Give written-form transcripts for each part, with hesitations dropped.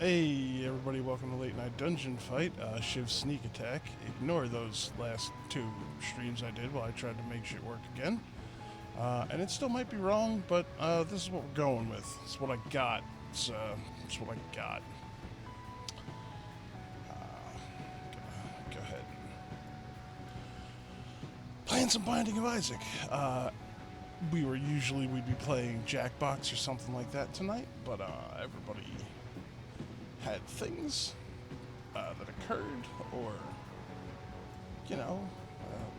Hey everybody, welcome to Late Night Dungeon Fight, Shiv Sneak Attack. Ignore those last two streams I did while I tried to make shit work again. And it still might be wrong, but this is what we're going with. It's what I got. It's what I got. Go ahead. Playing some Binding of Isaac. We'd be playing Jackbox or something like that tonight, but everybody had things that occurred, or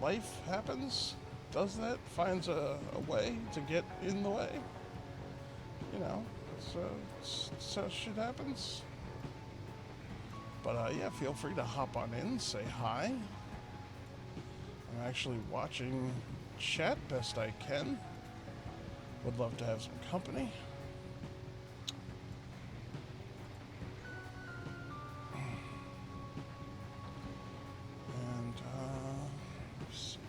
life happens, does that, finds a way to get in the way. It's how shit happens. But yeah, feel free to hop on in, say hi. I'm actually watching chat best I can. Would love to have some company. Let's see.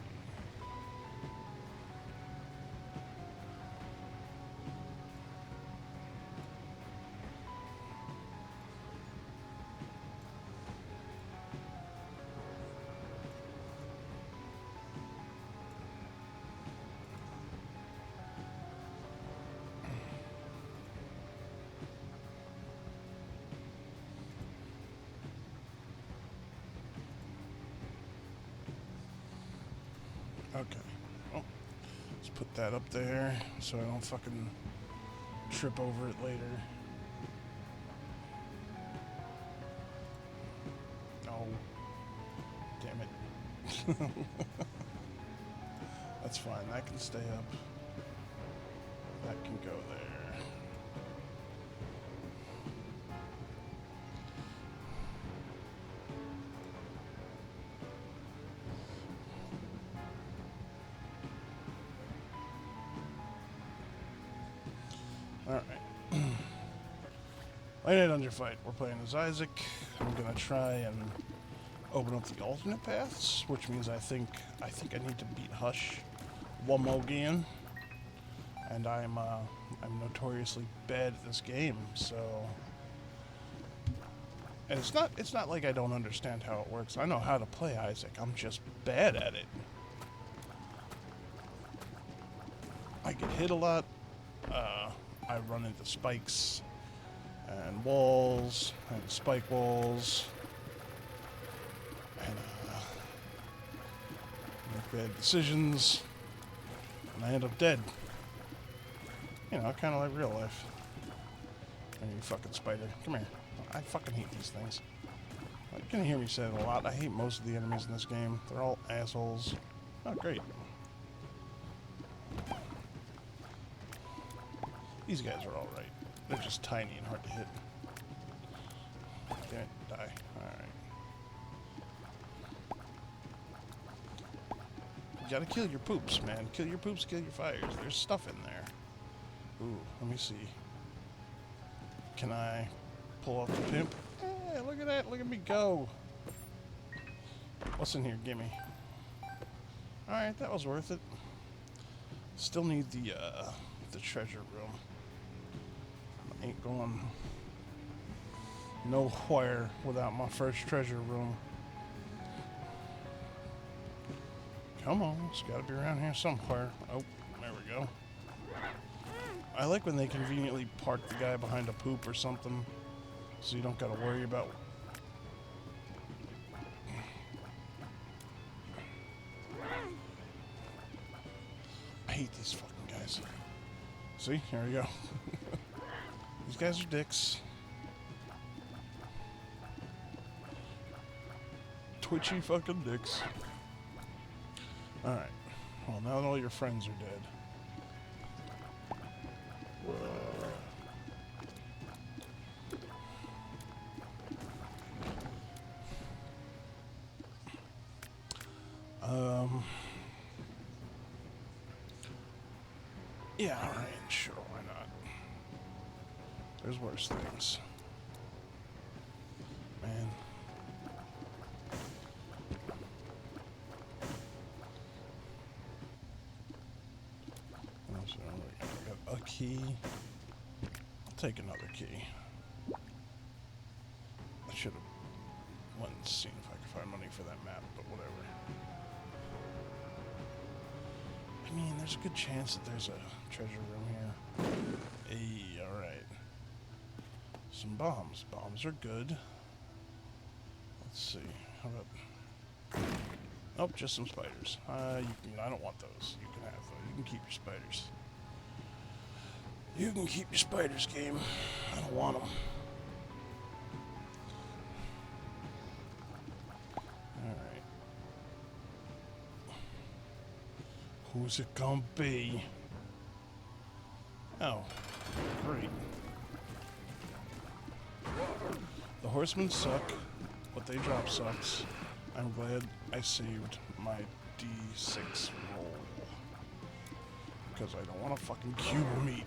Okay. Oh, let's put that up there so I don't fucking trip over it later. No. Damn it. That's fine. That can stay up. That can go there. Alright. Late Night Dungeon Fight. We're playing as Isaac. I'm gonna try and open up the alternate paths, which means I think I need to beat Hush one more again. And I'm notoriously bad at this game, so. And it's not like I don't understand how it works. I know how to play Isaac. I'm just bad at it. I get hit a lot. I run into spikes and walls and spike walls and make bad decisions, and I end up dead. Kind of like real life. Come here, you fucking spider. Come here. I fucking hate these things. You're gonna hear me say it a lot. I hate most of the enemies in this game. They're all assholes. Oh, great. These guys are alright. They're just tiny and hard to hit. Damn it, die. Alright. You gotta kill your poops, man. Kill your poops, kill your fires. There's stuff in there. Ooh, let me see. Can I pull off the pimp? Hey, look at that. Look at me go. What's in here? Gimme. Alright, that was worth it. Still need the treasure room. Ain't going nowhere without my first treasure room. Come on, it's gotta be around here somewhere. Oh, there we go. I like when they conveniently park the guy behind a poop or something, so you don't gotta worry about. I hate these fucking guys. See, here we go. These guys are dicks. Twitchy fucking dicks. Alright. Well, now that all your friends are dead. Yeah, alright, sure, why not? There's worse things. Man. So, I got a key. I'll take another key. should have went and seen if I could find money for that map, but whatever. I mean, there's a good chance that there's a treasure room here. Hey, alright. Some bombs. Bombs are good. Let's see. How about... Nope, just some spiders. I don't want those. You can have those. You can keep your spiders. You can keep your spiders, game. I don't want them. Alright. Who's it gonna be? Oh, great. The horsemen suck. What they drop sucks. I'm glad I saved my D6 roll. Because I don't want a fucking cube of meat.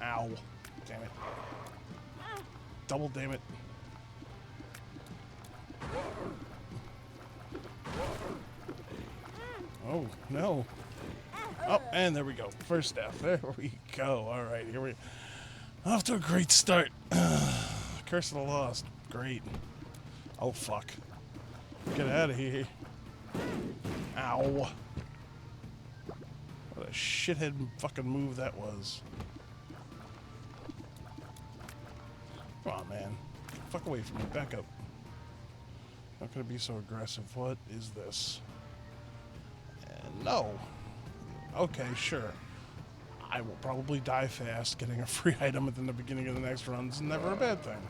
Ow. Damn it. Double damn it. Oh, no. Oh, and there we go. First staff. There we go. All right, here we off to a great start. Curse of the Lost. Great. Oh, fuck. Get out of here. Ow. What a shithead fucking move that was. Come on, man. Fuck away from me. Back up. Not gonna be so aggressive. What is this? No. Okay, sure. I will probably die fast. Getting a free item at the beginning of the next run is never a bad thing.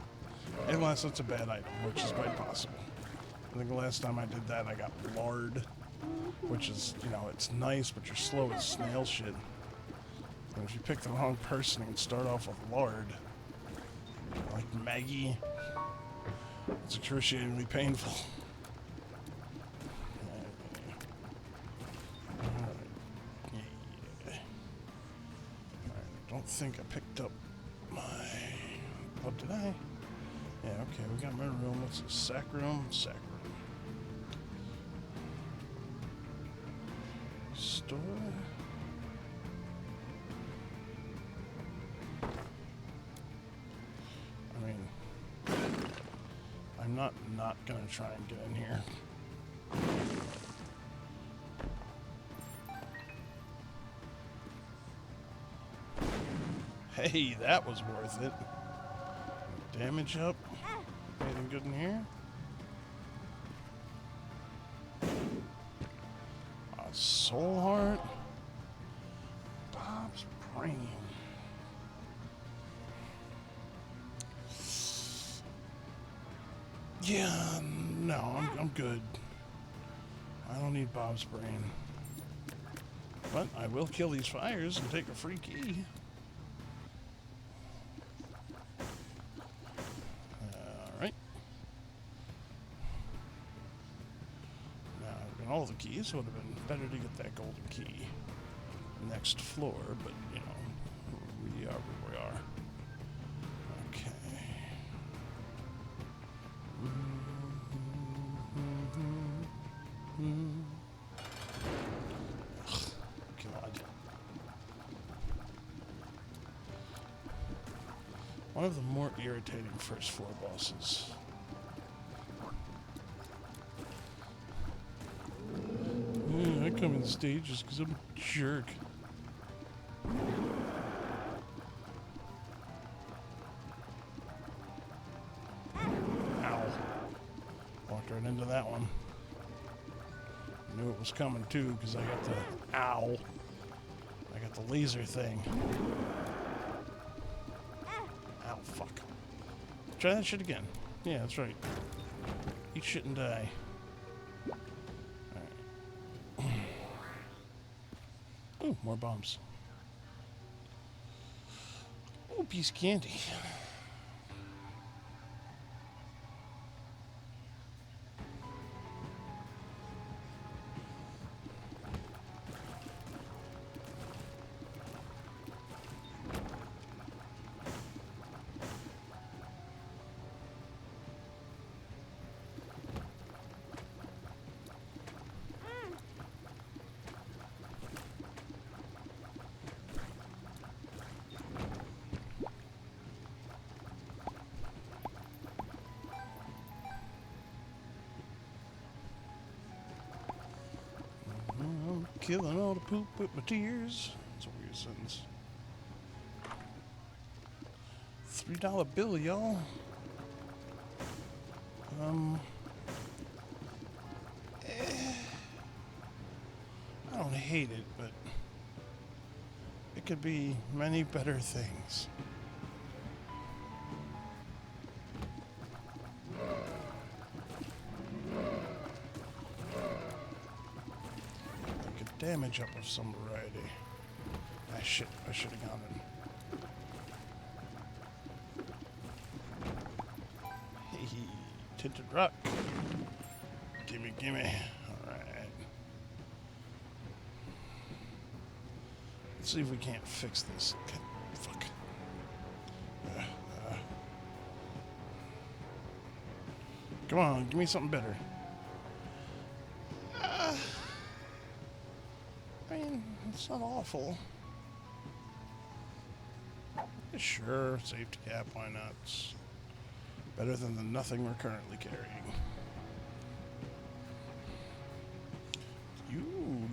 Unless it's a bad item, which is quite possible. I think the last time I did that, I got lard, which is, you know, it's nice, but you're slow as snail shit. And if you pick the wrong person and start off with lard, like Maggie, it's excruciatingly painful. I don't think I picked up my... Oh, did I? Yeah, okay, we got my room. What's this? Sack room? Sack room. Store? I mean, I'm not gonna try and get in here. Hey, that was worth it. Damage up. Anything good in here? A soul heart. Bob's brain. Yeah, no, I'm good. I don't need Bob's brain. But I will kill these fires and take a free key. All the keys would have been better to get that golden key next floor, but you know, we are where we are. Okay. Ugh, God. One of the more irritating first floor bosses. I come in stages because I'm a jerk. Ow. Walked right into that one. Knew it was coming too because I got the... Ow. I got the laser thing. Ow, fuck. Try that shit again. Yeah, that's right. Eat shit and die. Ooh, more bombs. Ooh, piece of candy. killing all the poop with my tears. That's a weird sentence. $3 bill, y'all. I don't hate it, but it could be many better things. Like a damage up of some variety. Ah, shit, I should have gone in. Hey, tinted rock. Gimme, gimme. Alright. Let's see if we can't fix this. God, fuck. Come on, give me something better. I mean, it's not awful. Sure, safety cap, why not? It's better than the nothing we're currently carrying. You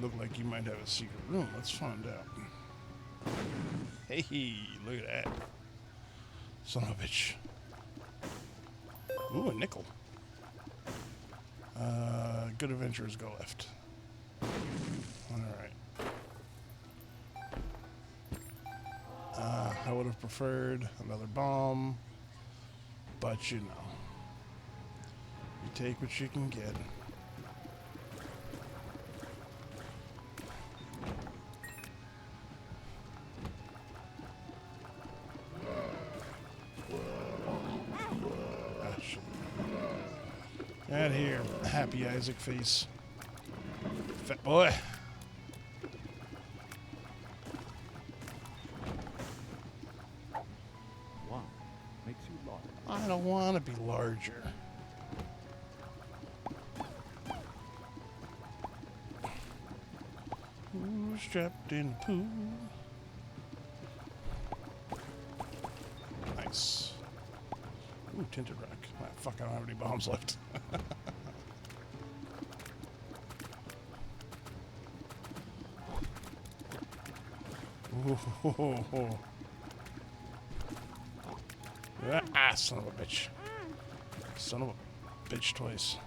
look like you might have a secret room. Let's find out. Hey, look at that. Son of a bitch. Ooh, a nickel. Good adventurers go left. Alright. I would have preferred another bomb, but you know. You take what you can get. Out here, happy Isaac face. Fat boy. Wow, makes you large. I don't want to be larger. Who's trapped in the pool? Nice. Ooh, tinted rock. Ah, fuck, I don't have any bombs left. Ooh. Ah, son of a bitch. Son of a bitch twice.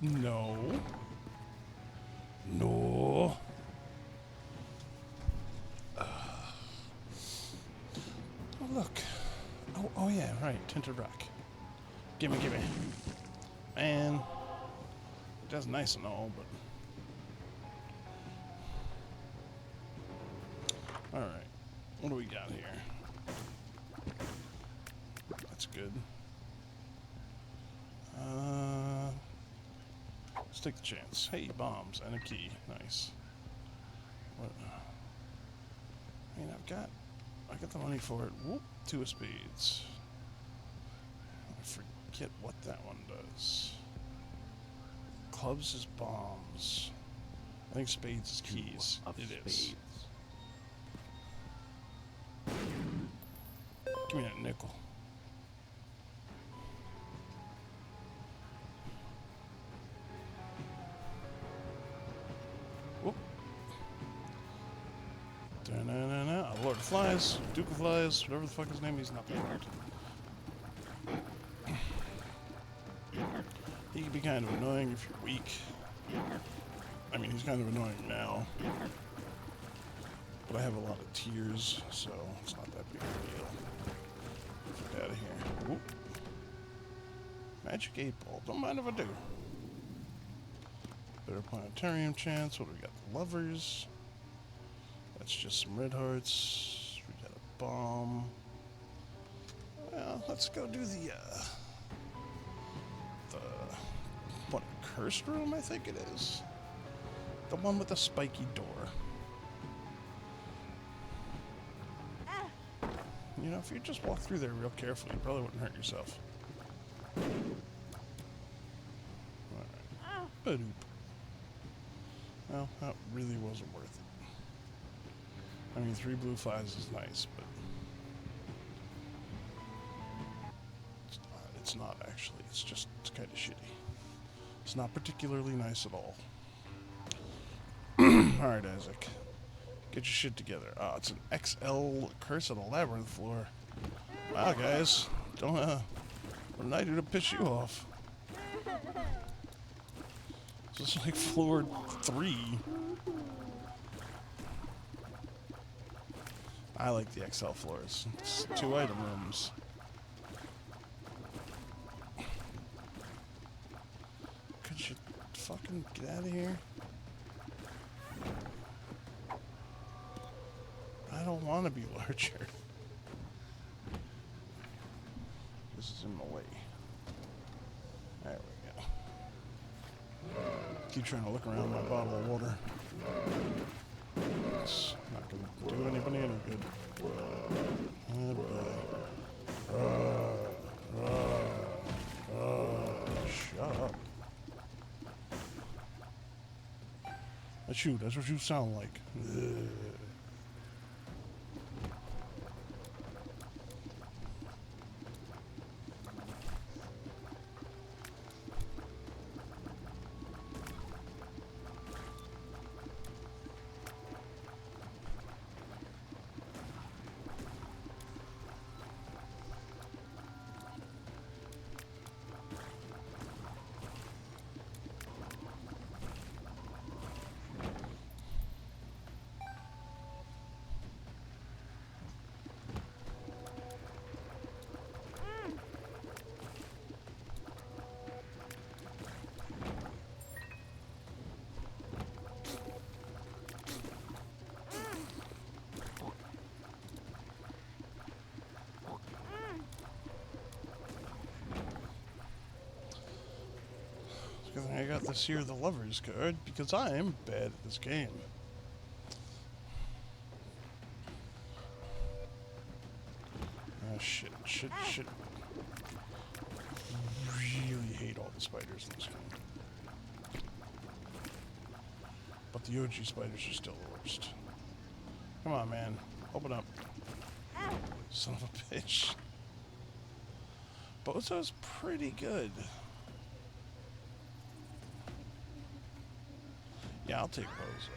No. No. Oh, look. Oh yeah, right. Tinted rock. Gimme, gimme. Man. It does nice and all, but... Alright. What do we got here? That's good. Let's take the chance. Hey, bombs and a key. Nice. What? I mean, I got the money for it. Whoop, 2 of spades. I forget what that one does. Clubs is bombs. I think spades is keys. It is. Give me that nickel. Whoop. Da-na-na-na. Lord of Flies, Duke of Flies, whatever the fuck his name is, not that hard. He can be kind of annoying if you're weak. I mean, he's kind of annoying now. But I have a lot of tears, so it's not that big of a deal. Get out of here. Oop. Magic 8 ball. Don't mind if I do. Better planetarium chance. What do we got? The lovers. That's just some red hearts. We got a bomb. Well, let's go do the what, cursed room, I think it is. The one with the spiky door. You know, if you just walk through there real carefully, you probably wouldn't hurt yourself. Alright. Ba-doop. Well, that really wasn't worth it. I mean, 3 blue flies is nice, but... it's not actually. It's just kind of shitty. It's not particularly nice at all. Alright, Isaac. Get your shit together. Oh, it's an XL Curse of the Labyrinth floor. Wow, guys. Don't, what did I do to piss you off? This is like floor 3. I like the XL floors. It's 2 item rooms. Could you fucking get out of here? I don't want to be larger. This is in my way. There we go. Keep trying to look around my bottle of water. It's not going to do anybody any good. Shut up. That's you. That's what you sound like. I got this here, the Lover's card, because I am bad at this game. Ah, shit. Really hate all the spiders in this game. But the OG spiders are still the worst. Come on, man. Open up. Son of a bitch. Bozo's pretty good. Yeah, I'll take Bozo.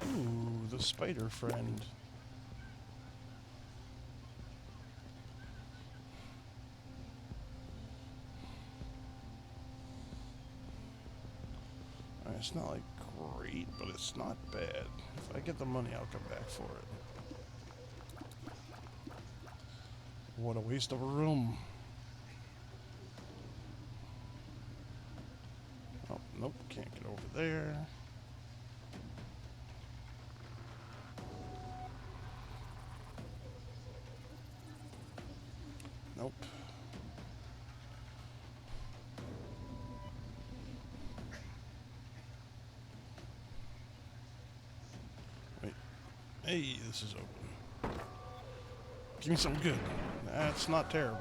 Ooh, the spider friend. It's not like great, but it's not bad. If I get the money, I'll come back for it. What a waste of a room. Oh, nope, can't get over there. Nope. Hey, this is open. Give me something good. That's not terrible.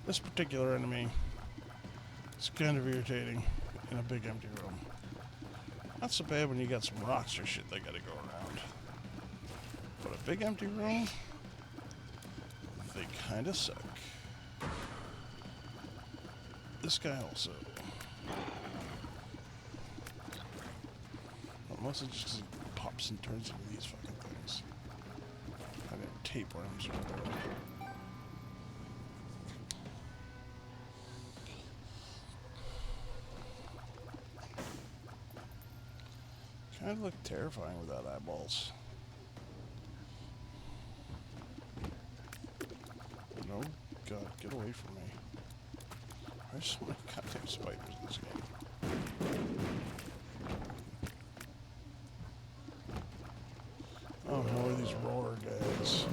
This particular enemy is kind of irritating in a big empty room. Not so bad when you got some rocks or shit that gotta go around. But a big empty room, they kind of suck. This guy also. Unless it just pops and turns into these fucking things. I got tape worms right there. Kind of look terrifying without eyeballs. No, God, get away from me. There's so many goddamn spiders in this game. Oh, more of these roar guys.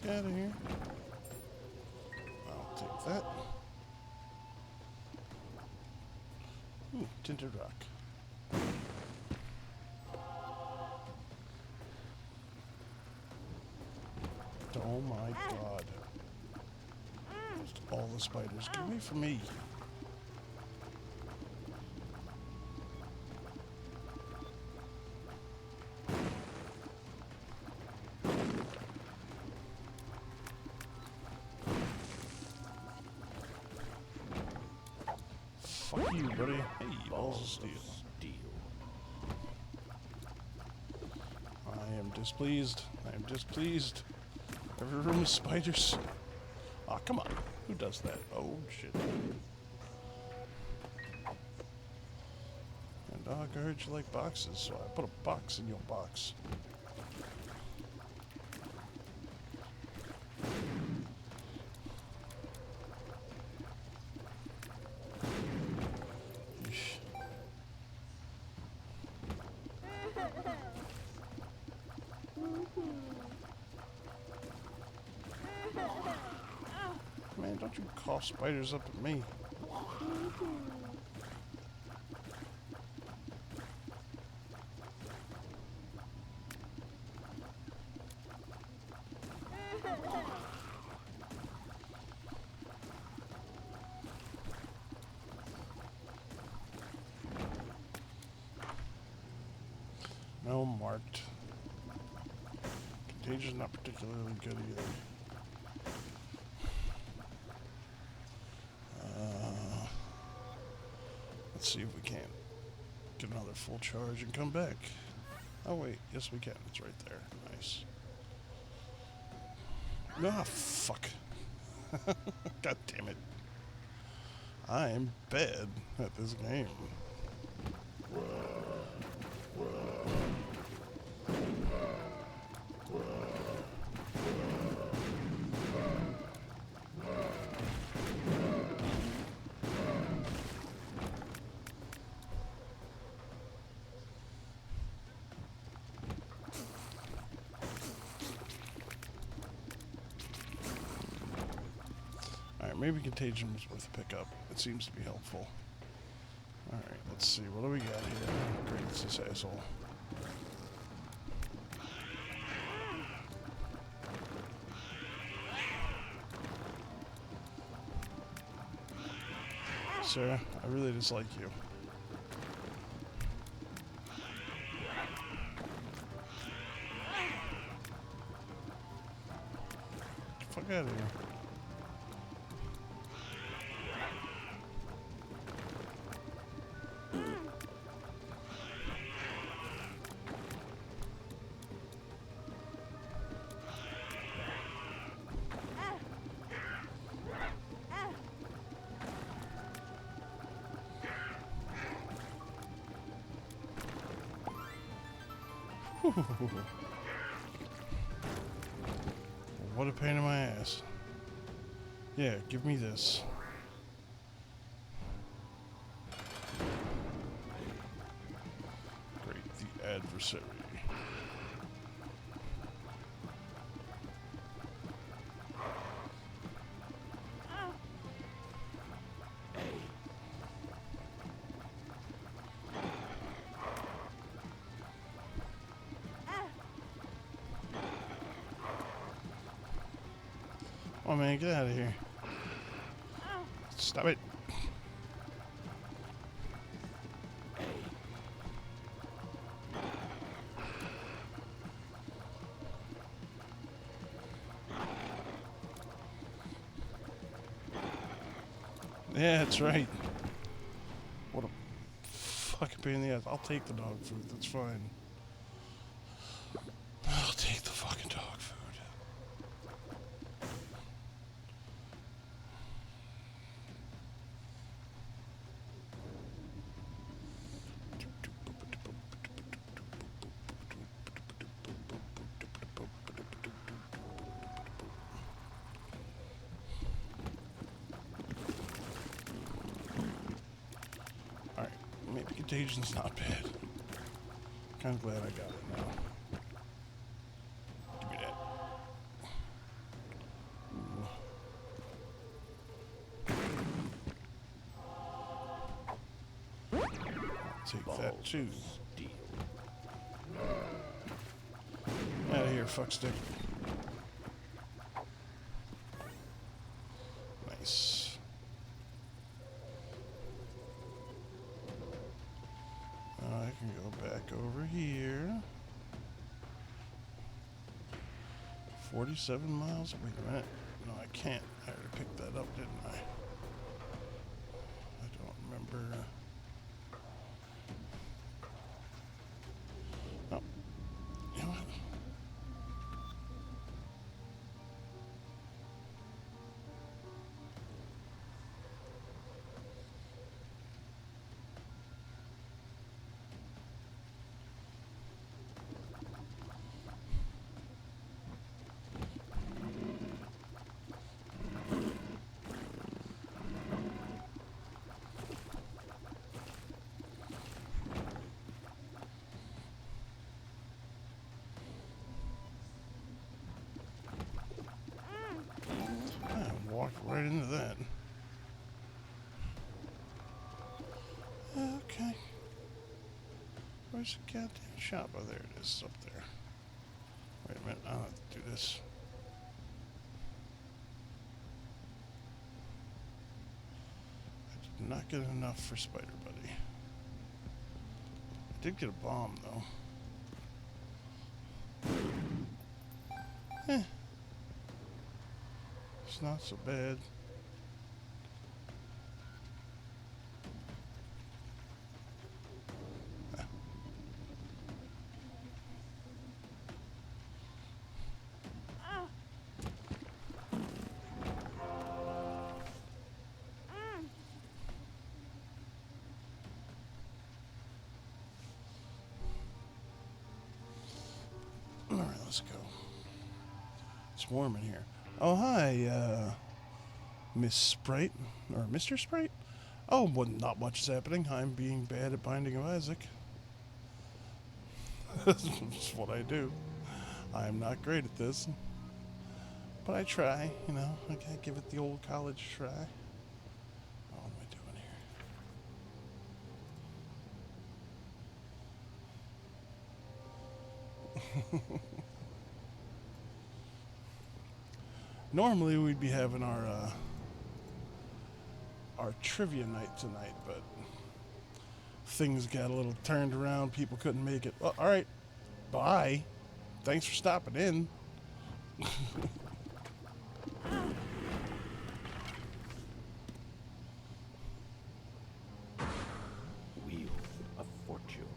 out of here. I'll take that. Ooh, tinted rock. Oh my god. Just all the spiders. Get away from me. Fuck you, buddy. Hey, balls of steel. I am displeased. I am displeased. Every room is spiders. Aw, oh, come on. Who does that? Oh, shit. And dog, I heard you like boxes, so I put a box in your box. Man, don't you call spiders up at me. No marked. Contagion's not particularly good either. Let's see if we can get another full charge and come back. Oh wait, yes we can. It's right there. Nice. Ah, fuck. God damn it. I am bad at this game. Alright, maybe Contagion was worth a pickup. It seems to be helpful. Alright, let's see. What do we got here? Great, it's this asshole. Sir, I really dislike you. Get the fuck out of here. What a pain in my ass. Yeah, give me this. Great, the adversary. Oh man, get out of here. Stop it. Yeah, that's right. What a fucking pain in the ass. I'll take the dog food, that's fine. I'll take the fucking dog food. Maybe Contagion's not bad. Kind of glad I got it now. Give me that. 2. Steel. Out of here, fuckstick. Nice. I can go back over here. 47 miles? Wait a minute. No, I can't. I already picked that up, didn't I? I don't remember. Oh. You know what? I walked right into that. Okay. Where's the goddamn shop? Oh, there it is. It's up there. Wait a minute. I'll have to do this. I did not get enough for Spider Buddy. I did get a bomb, though. Eh. It's not so bad. Alright, let's go. It's warm in here. Oh, hi, Miss Sprite. Or Mr. Sprite? Oh, well, not much is happening. I'm being bad at Binding of Isaac. That's what I do. I'm not great at this. But I try, you know. I gotta give it the old college try. What am I doing here? Normally we'd be having our trivia night tonight, but things got a little turned around. People couldn't make it. Well, all right, bye. Thanks for stopping in. Wheel of Fortune.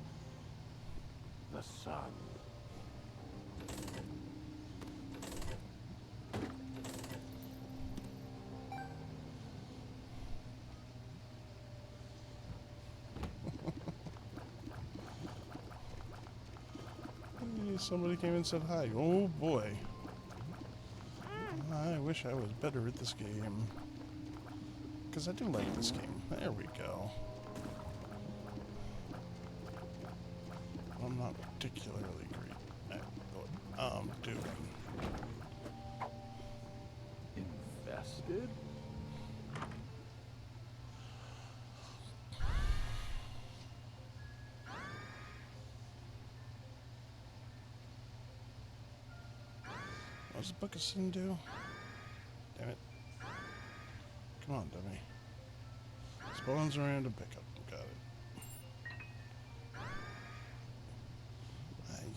The sun. Hey, somebody came and said hi. Oh boy. I wish I was better at this game. Because I do like this game. There we go. I'm not particularly great at what I'm doing. Invested? What does the Book of Sin do? Damn it. Come on, dummy. Spawns around to pick up. Got it.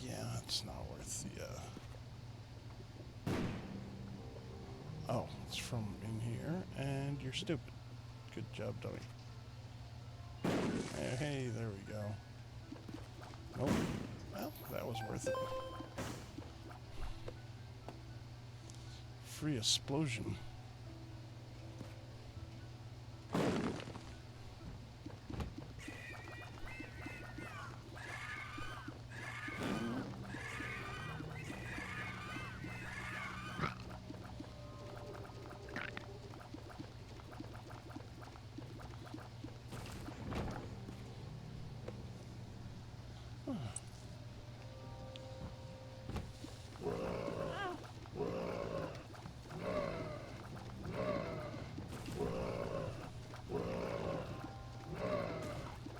Yeah, it's not worth the, Oh, it's from in here, and you're stupid. Good job, dummy. Hey, there we go. Nope. Well, that was worth it. Free explosion.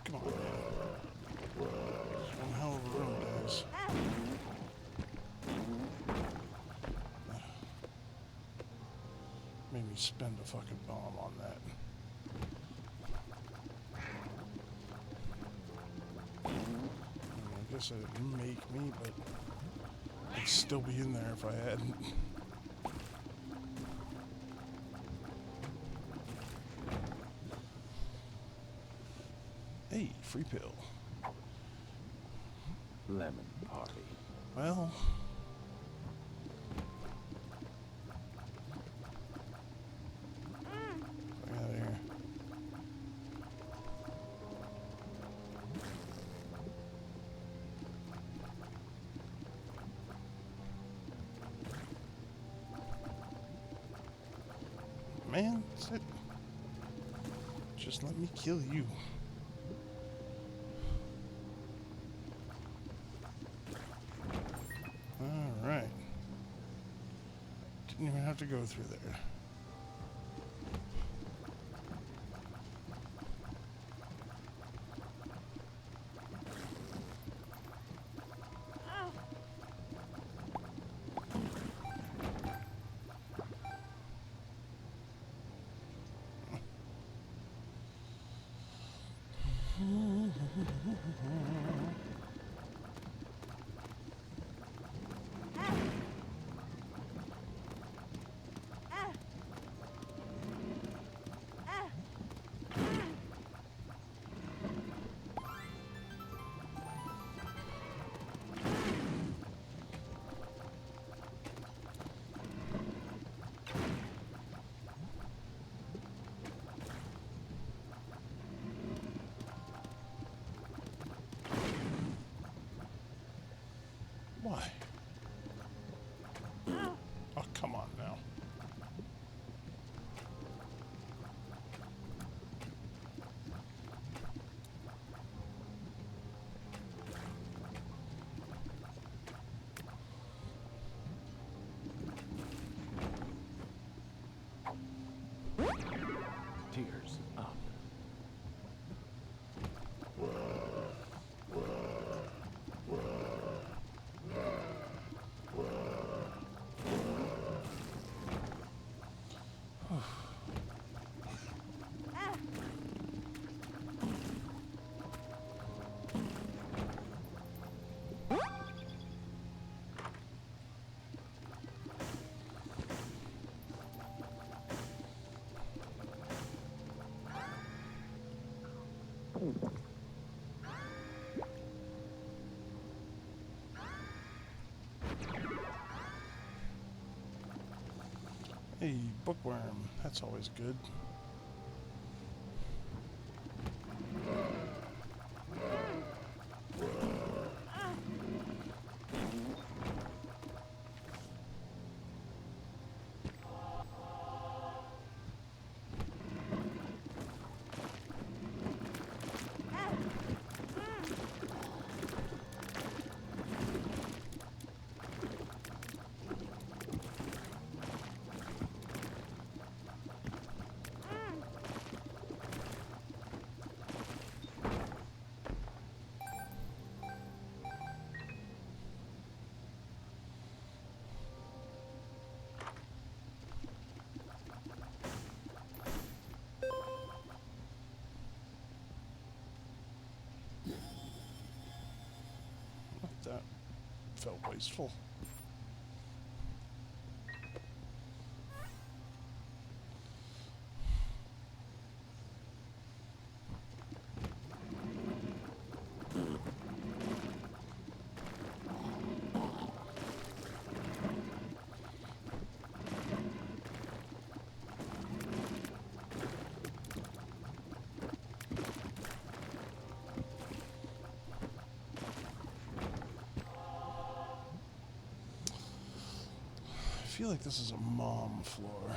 Come on, man. me spend a fucking bomb on that. I guess it didn't make me, but it'd still be in there if I hadn't. Hey, free pill. Lemon party. Well, get out of here. Man, sit. Just let me kill you. Alright. Didn't even have to go through there. Why? Oh, come on now. Tears up. Hey, bookworm. That's always good. That felt wasteful. I feel like this is a mom floor.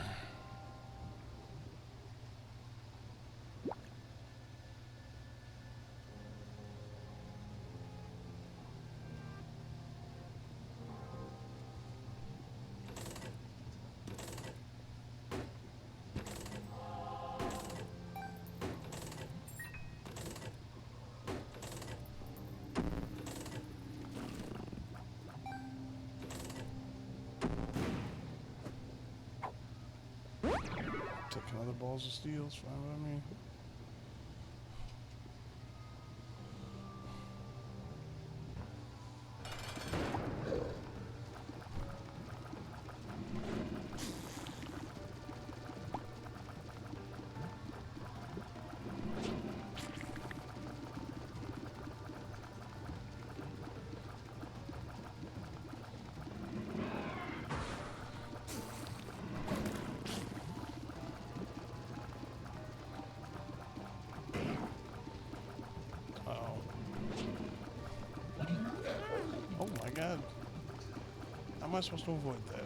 Another balls of steel's fine by me. Oh my god. How am I supposed to avoid that?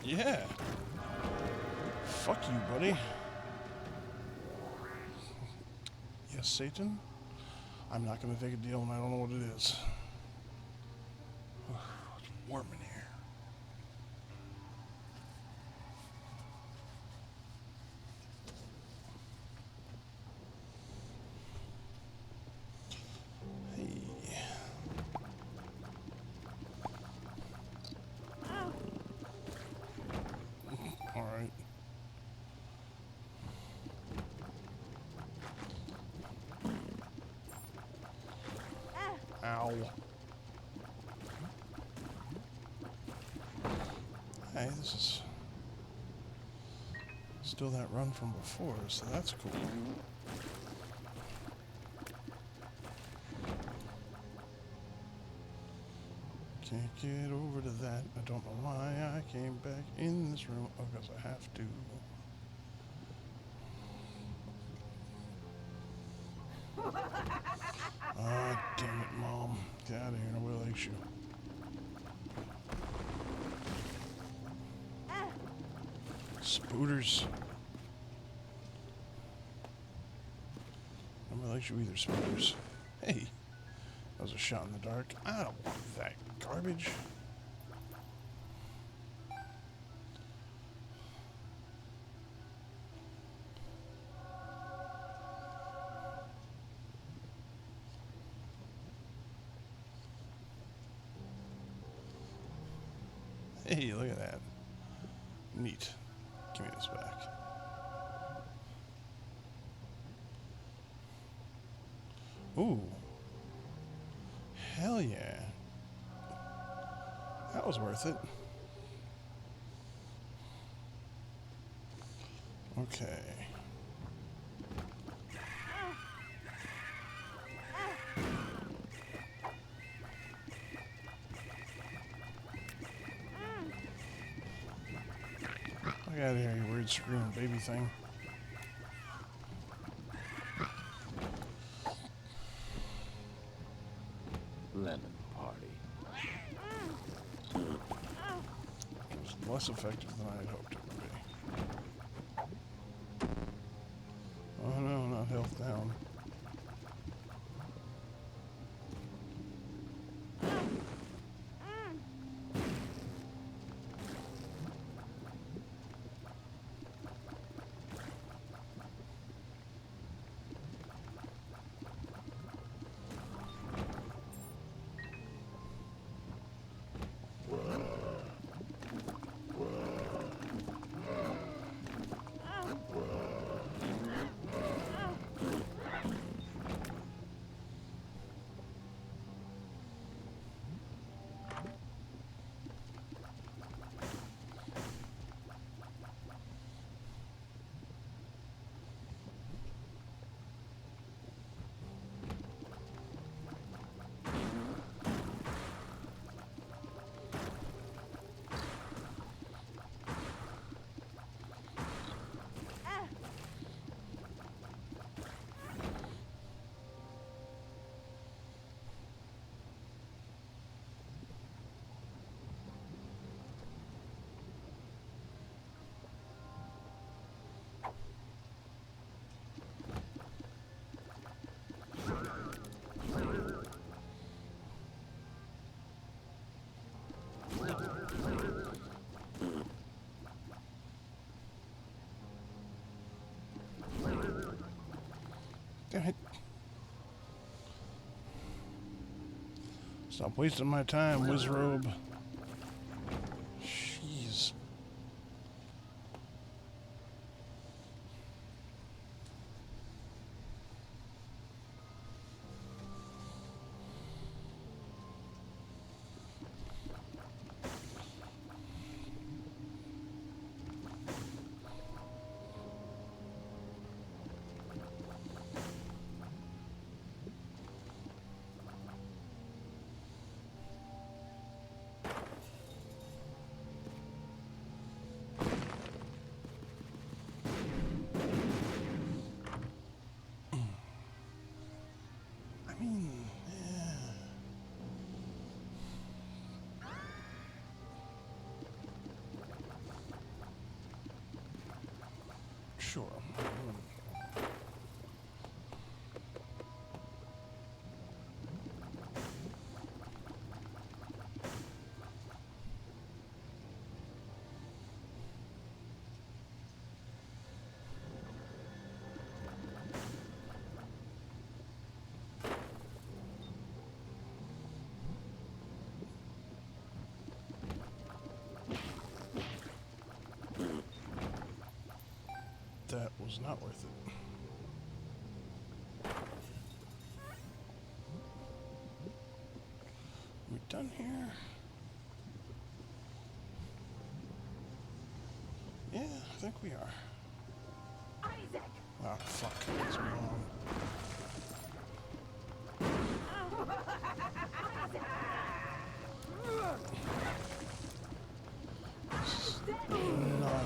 Yeah. Fuck you, buddy. Yes, Satan. I'm not going to take a deal and I don't know what it is. It's warm in here. Hey. All right. Ow. Hey, this is still that run from before, so that's cool. Can't get over to that. I don't know why I came back in this room. Oh, because I have to. Ah, damn it, Mom. Get out of here, nobody likes you. Spooters. Nobody likes you either, Spooters. Hey, that was a shot in the dark. I don't want that garbage. Hey, look at that. Neat. Give me this back. Ooh. Hell yeah. That was worth it. Okay. Get out of here, you weird screaming baby thing. Lemon party. It was less effective than I had hoped it would be. Oh no, not health down. Damn it. Stop wasting my time, Wizrobe. Jeez. Sure. That was not worth it. We done here? Yeah, I think we are. Isaac! Oh, fuck. It's wrong. This is not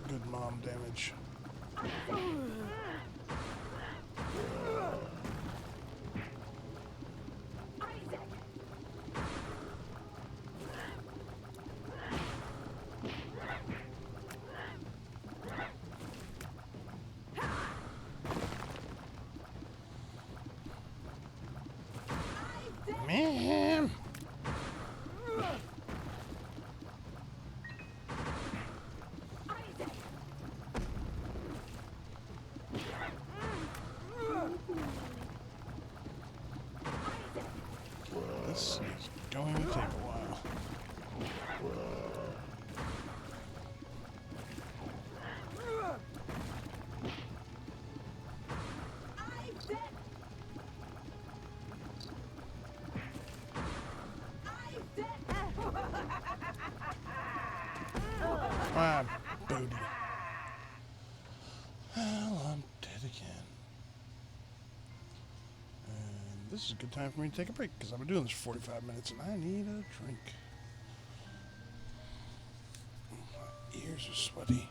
good mom damage. Man! This is going to take a while. Ah, booty. Well, I'm dead again. And this is a good time for me to take a break because I've been doing this for 45 minutes and I need a drink. My ears are sweaty.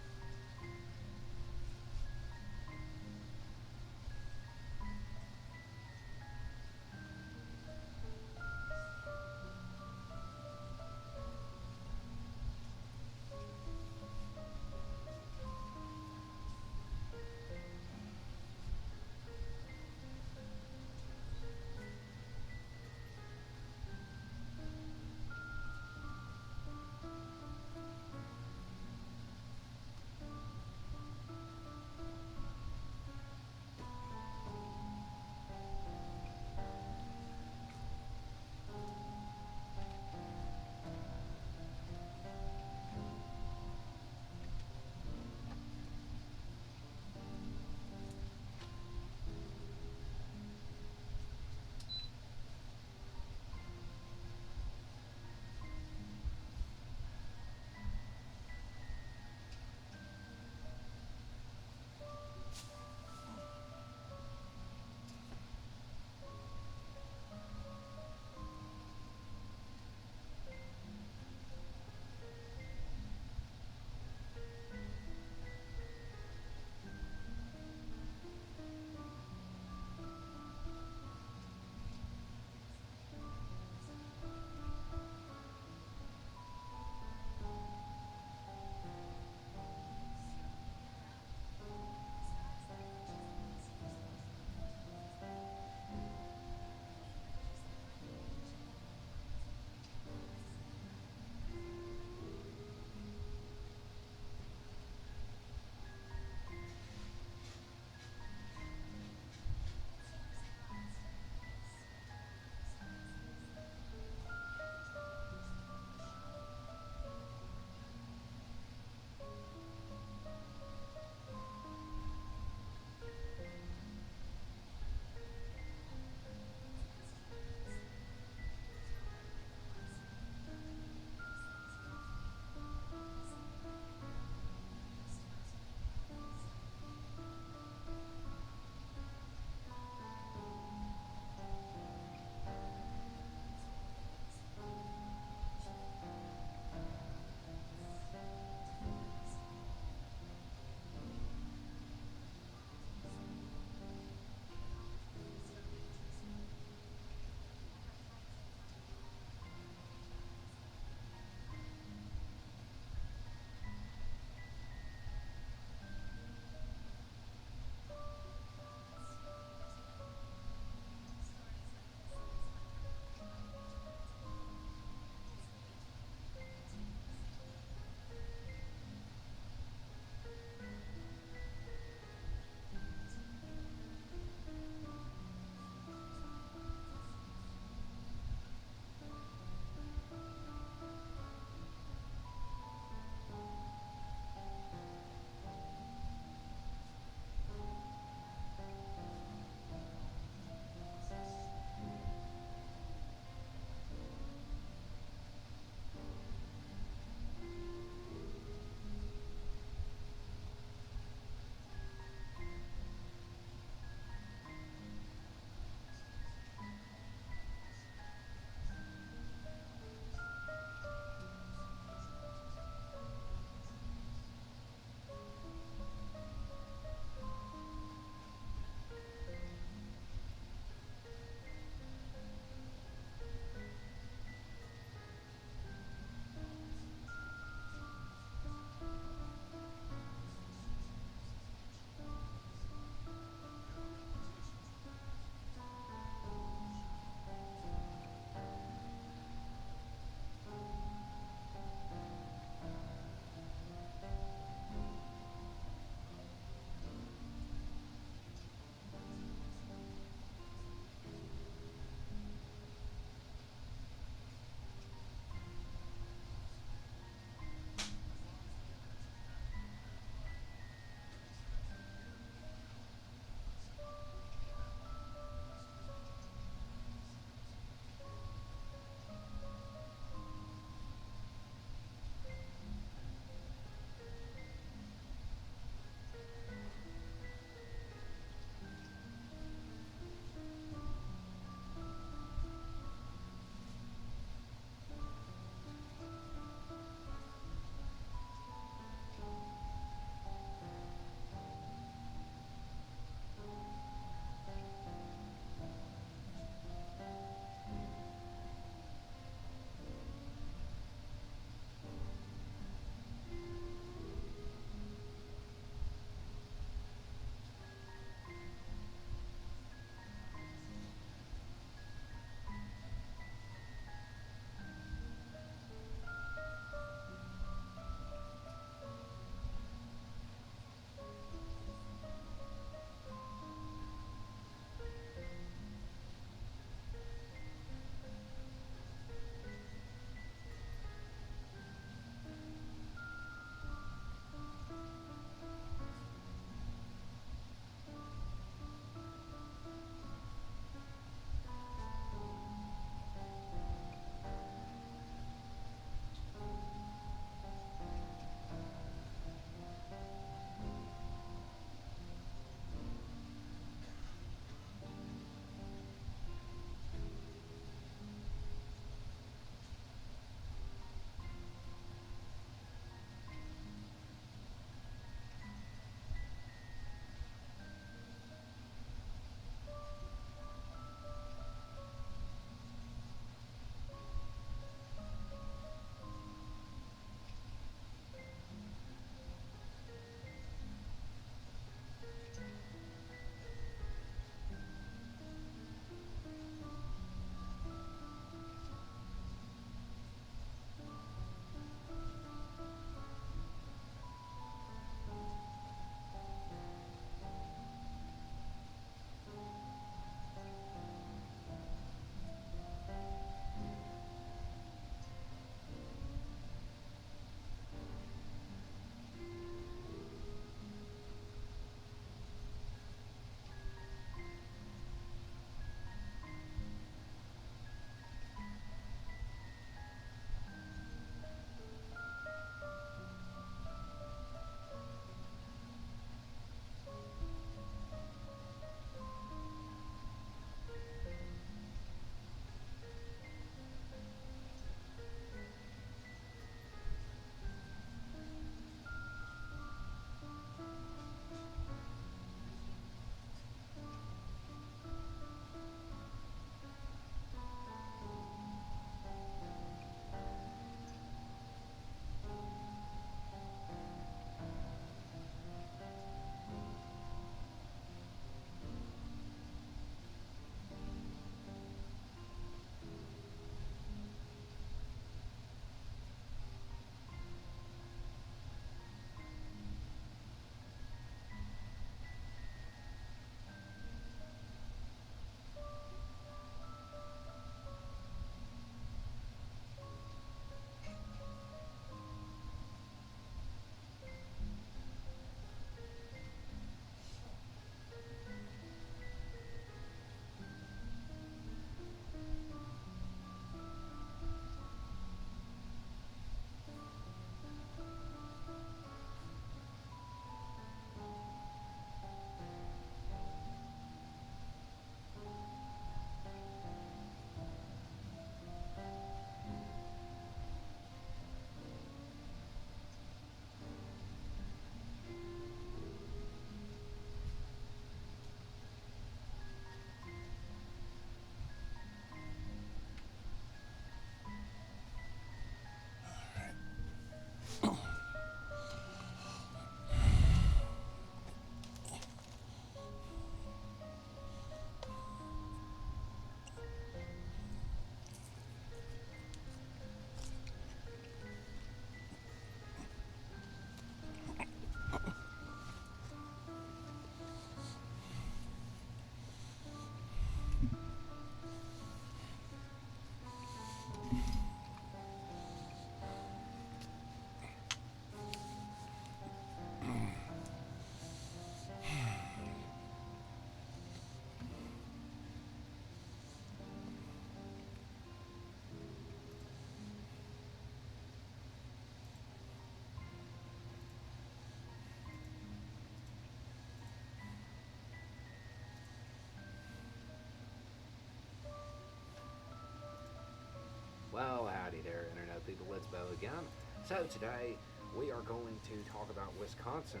Let's Bow again. So today we are going to talk about Wisconsin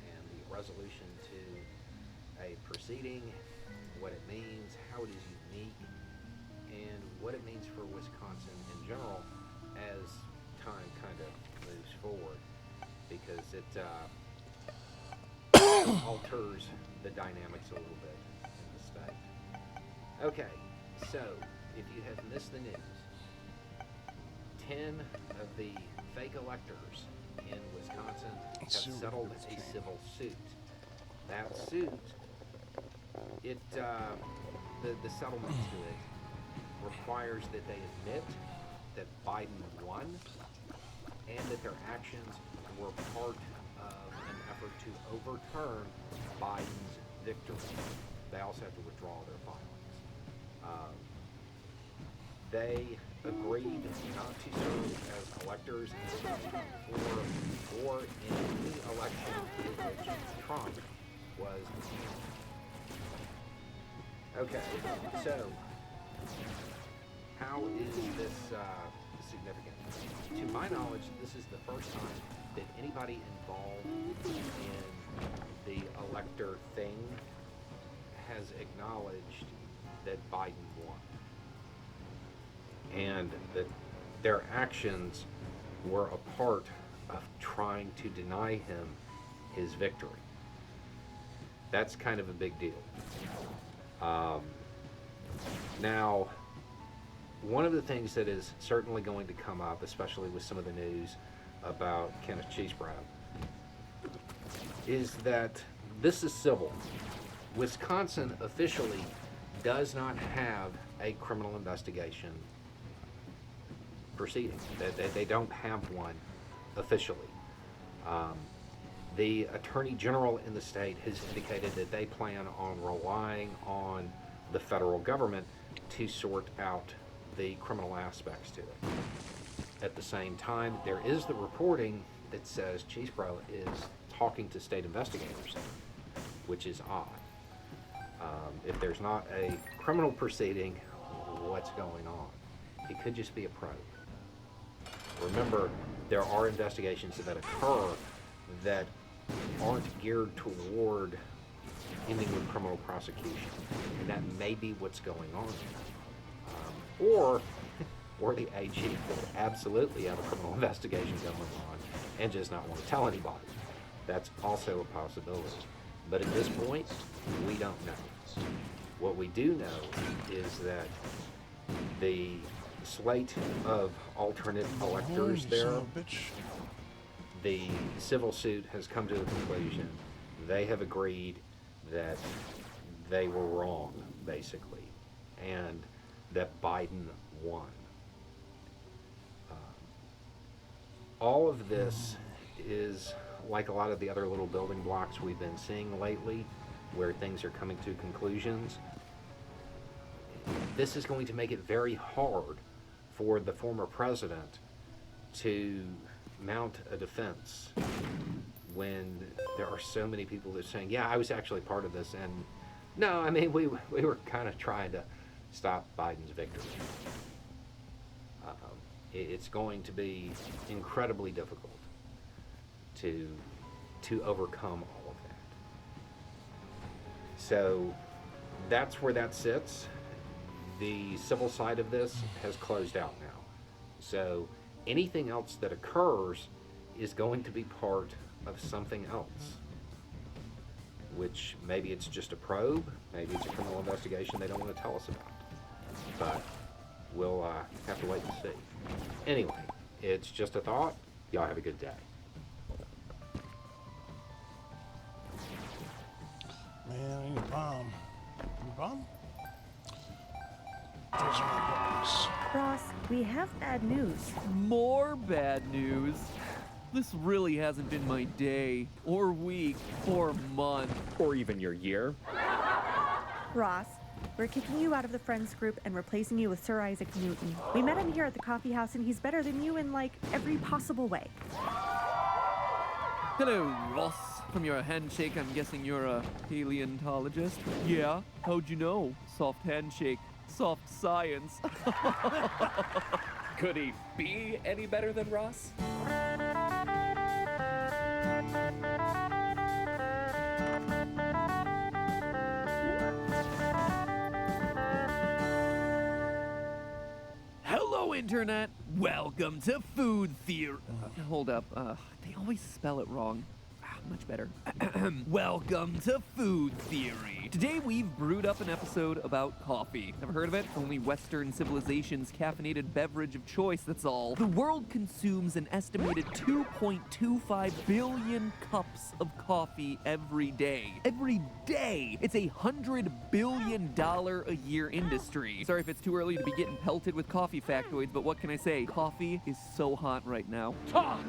and the resolution to a proceeding, what it means, how it is unique, and what it means for Wisconsin in general as time kind of moves forward, because it alters the dynamics a little bit in the state. Okay, so if you have missed the news, 10 of the fake electors in Wisconsin have settled a civil suit. That suit, the settlement to it requires that they admit that Biden won and that their actions were part of an effort to overturn Biden's victory. They also have to withdraw their filings. They agreed not to serve as electors or in any election in which Trump was the candidate. Okay, so how is this significant? To my knowledge, this is the first time that anybody involved in the elector thing has acknowledged that Biden won, and that their actions were a part of trying to deny him his victory. That's kind of a big deal. Now, one of the things that is certainly going to come up, especially with some of the news about Kenneth Cheesebrough, is that this is civil. Wisconsin officially does not have a criminal investigation proceeding. They don't have one officially. The Attorney General in the state has indicated that they plan on relying on the federal government to sort out the criminal aspects to it. At the same time, there is the reporting that says Cheesebrough is talking to state investigators, which is odd. If there's not a criminal proceeding, what's going on? It could just be a probe. Remember, there are investigations that occur that aren't geared toward ending with criminal prosecution, and that may be what's going on. Or the AG will absolutely have a criminal investigation going on and just not want to tell anybody. That's also a possibility. But at this point, we don't know. What we do know is that the slate of alternate electors there, the civil suit has come to a conclusion. They have agreed that they were wrong, basically, and that Biden won. All of this is like a lot of the other little building blocks we've been seeing lately, where things are coming to conclusions. This is going to make it very hard for the former president to mount a defense when there are so many people that are saying, yeah, I was actually part of this, and no, I mean, we were kind of trying to stop Biden's victory. It's going to be incredibly difficult to overcome all of that. So that's where that sits. The civil side of this has closed out now. So anything else that occurs is going to be part of something else, which maybe it's just a probe, maybe it's a criminal investigation they don't want to tell us about. But we'll have to wait and see. Anyway, it's just a thought. Y'all have a good day. Man, I need a bomb. Need a bomb? Those are my bombs. Ross, we have bad news. More bad news. This really hasn't been my day, or week, or month. Or even your year. Ross, we're kicking you out of the Friends group and replacing you with Sir Isaac Newton. We met him here at the coffee house, and he's better than you in, like, every possible way. Hello, Ross. From your handshake, I'm guessing you're a paleontologist. Yeah? How'd you know? Soft handshake. Soft science. Could he be any better than Ross? Hello, Internet. Welcome to Food Theory. Hold up. They always spell it wrong. Much better. Welcome to Food Theory. Today we've brewed up an episode about coffee. Never heard of it? Only Western civilization's caffeinated beverage of choice, that's all. The world consumes an estimated 2.25 billion cups of coffee every day. Every day! It's a $100 billion a year industry. Sorry if it's too early to be getting pelted with coffee factoids, but what can I say? Coffee is so hot right now. Talk!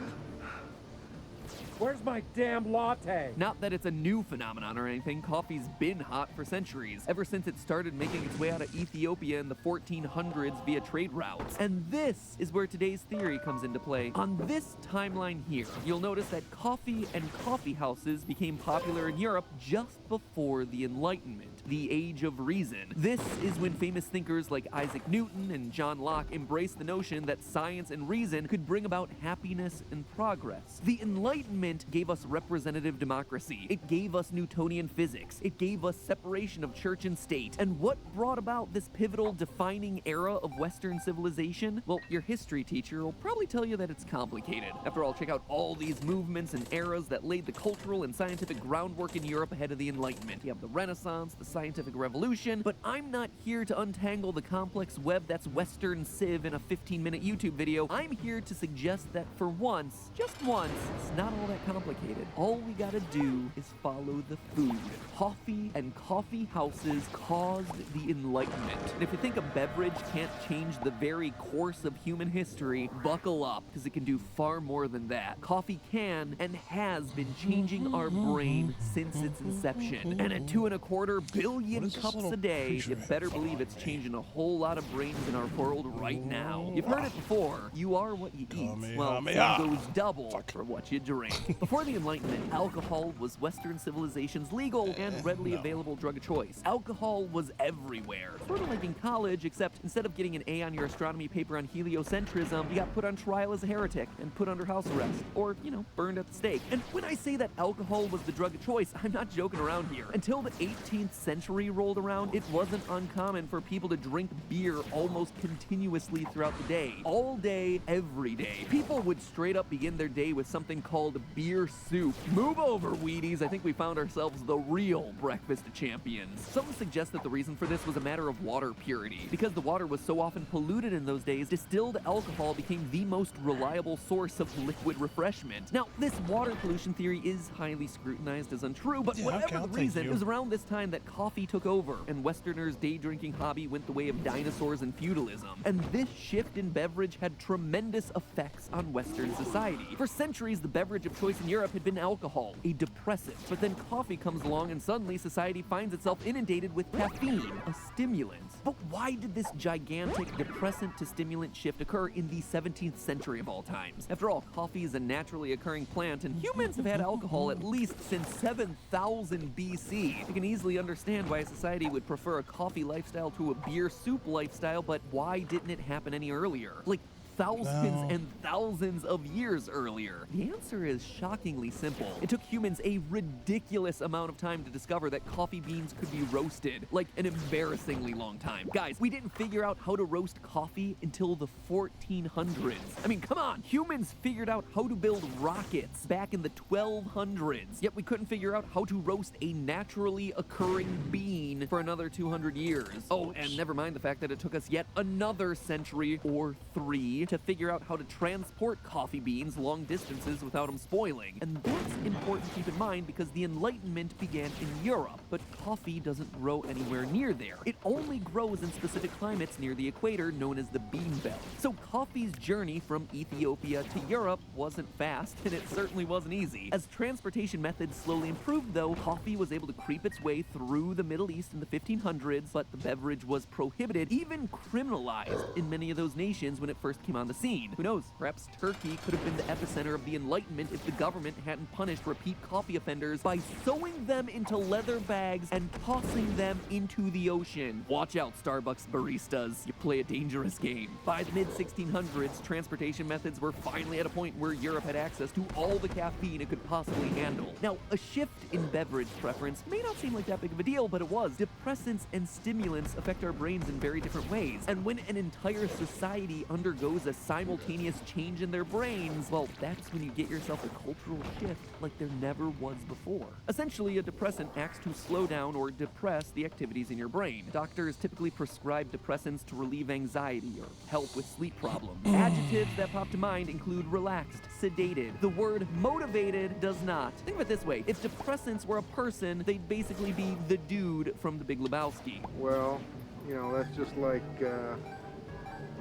Where's my damn latte? Not that it's a new phenomenon or anything, coffee's been hot for centuries, ever since it started making its way out of Ethiopia in the 1400s via trade routes. And this is where today's theory comes into play. On this timeline here, you'll notice that coffee and coffee houses became popular in Europe just before the Enlightenment, the Age of Reason. This is when famous thinkers like Isaac Newton and John Locke embraced the notion that science and reason could bring about happiness and progress. The Enlightenment gave us representative democracy. It gave us Newtonian physics. It gave us separation of church and state. And what brought about this pivotal, defining era of Western civilization? Well, your history teacher will probably tell you that it's complicated. After all, check out all these movements and eras that laid the cultural and scientific groundwork in Europe ahead of the Enlightenment. You have the Renaissance, the Scientific Revolution, but I'm not here to untangle the complex web that's Western Civ in a 15-minute YouTube video. I'm here to suggest that for once, just once, it's not all that complicated. All we gotta do is follow the food. Coffee and coffee houses caused the Enlightenment. And if you think a beverage can't change the very course of human history, buckle up, because it can do far more than that. Coffee can and has been changing our brain since its inception. And at 2.25 billion cups a day, you better believe it's changing a whole lot of brains in our world right now. You've heard it before. You are what you eat. Well, same goes double for what you drink. Before the Enlightenment, alcohol was Western civilization's legal and readily available drug of choice. Alcohol was everywhere. Sort of like in college, except instead of getting an A on your astronomy paper on heliocentrism, you got put on trial as a heretic and put under house arrest. Or, burned at the stake. And when I say that alcohol was the drug of choice, I'm not joking around here. Until the 18th century rolled around, it wasn't uncommon for people to drink beer almost continuously throughout the day. All day, every day. People would straight up begin their day with something called beer soup. Move over, Wheaties. I think we found ourselves the real breakfast of champions. Some suggest that the reason for this was a matter of water purity. Because the water was so often polluted in those days, distilled alcohol became the most reliable source of liquid refreshment. Now, this water pollution theory is highly scrutinized as untrue, but whatever the reason, it was around this time that coffee took over, and Westerners' day-drinking hobby went the way of dinosaurs and feudalism. And this shift in beverage had tremendous effects on Western society. For centuries, the beverage of choice in Europe had been alcohol, a depressant. But then coffee comes along and suddenly society finds itself inundated with caffeine, a stimulant. But why did this gigantic depressant to stimulant shift occur in the 17th century of all times? After all, coffee is a naturally occurring plant, and humans have had alcohol at least since 7000 BC. You can easily understand why a society would prefer a coffee lifestyle to a beer soup lifestyle, but why didn't it happen any earlier? Like, thousands and thousands of years earlier? The answer is shockingly simple. It took humans a ridiculous amount of time to discover that coffee beans could be roasted. Like, an embarrassingly long time. Guys, we didn't figure out how to roast coffee until the 1400s. I mean, come on! Humans figured out how to build rockets back in the 1200s. Yet we couldn't figure out how to roast a naturally occurring bean for another 200 years. Oh, and never mind the fact that it took us yet another century or 3 to figure out how to transport coffee beans long distances without them spoiling. And that's important to keep in mind because the Enlightenment began in Europe, but coffee doesn't grow anywhere near there. It only grows in specific climates near the equator known as the bean belt. So coffee's journey from Ethiopia to Europe wasn't fast, and it certainly wasn't easy. As transportation methods slowly improved though, coffee was able to creep its way through the Middle East in the 1500s, but the beverage was prohibited, even criminalized in many of those nations when it first came on the scene. Who knows, perhaps Turkey could have been the epicenter of the Enlightenment if the government hadn't punished repeat coffee offenders by sewing them into leather bags and tossing them into the ocean. Watch out, Starbucks baristas, you play a dangerous game. By the mid-1600s, transportation methods were finally at a point where Europe had access to all the caffeine it could possibly handle. Now, a shift in beverage preference may not seem like that big of a deal, but it was. Depressants and stimulants affect our brains in very different ways, and when an entire society undergoes a simultaneous change in their brains, well, that's when you get yourself a cultural shift like there never was before. Essentially, a depressant acts to slow down or depress the activities in your brain. Doctors typically prescribe depressants to relieve anxiety or help with sleep problems. Adjectives that pop to mind include relaxed, sedated. The word motivated does not. Think of it this way. If depressants were a person, they'd basically be the dude from The Big Lebowski. Well, you know, that's just like,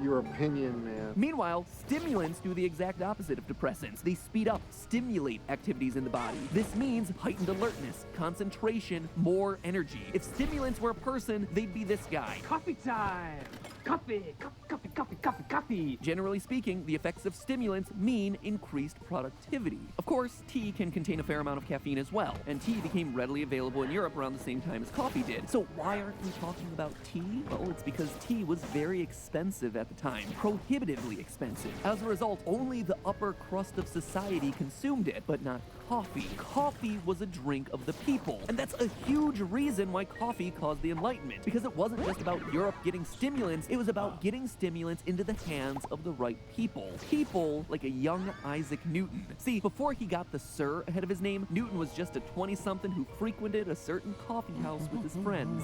your opinion, man. Meanwhile, stimulants do the exact opposite of depressants. They speed up, stimulate activities in the body. This means heightened alertness, concentration, more energy. If stimulants were a person, they'd be this guy. Coffee time! Coffee, coffee, coffee, coffee, coffee. Generally speaking, the effects of stimulants mean increased productivity. Of course, tea can contain a fair amount of caffeine as well, and tea became readily available in Europe around the same time as coffee did. So why aren't we talking about tea? Well, it's because tea was very expensive at the time, prohibitively expensive. As a result, only the upper crust of society consumed it, but not coffee. Coffee was a drink of the people, and that's a huge reason why coffee caused the Enlightenment, because it wasn't just about Europe getting stimulants, it was about getting stimulants into the hands of the right people. People like a young Isaac Newton. See, before he got the Sir ahead of his name, Newton was just a 20-something who frequented a certain coffee house with his friends.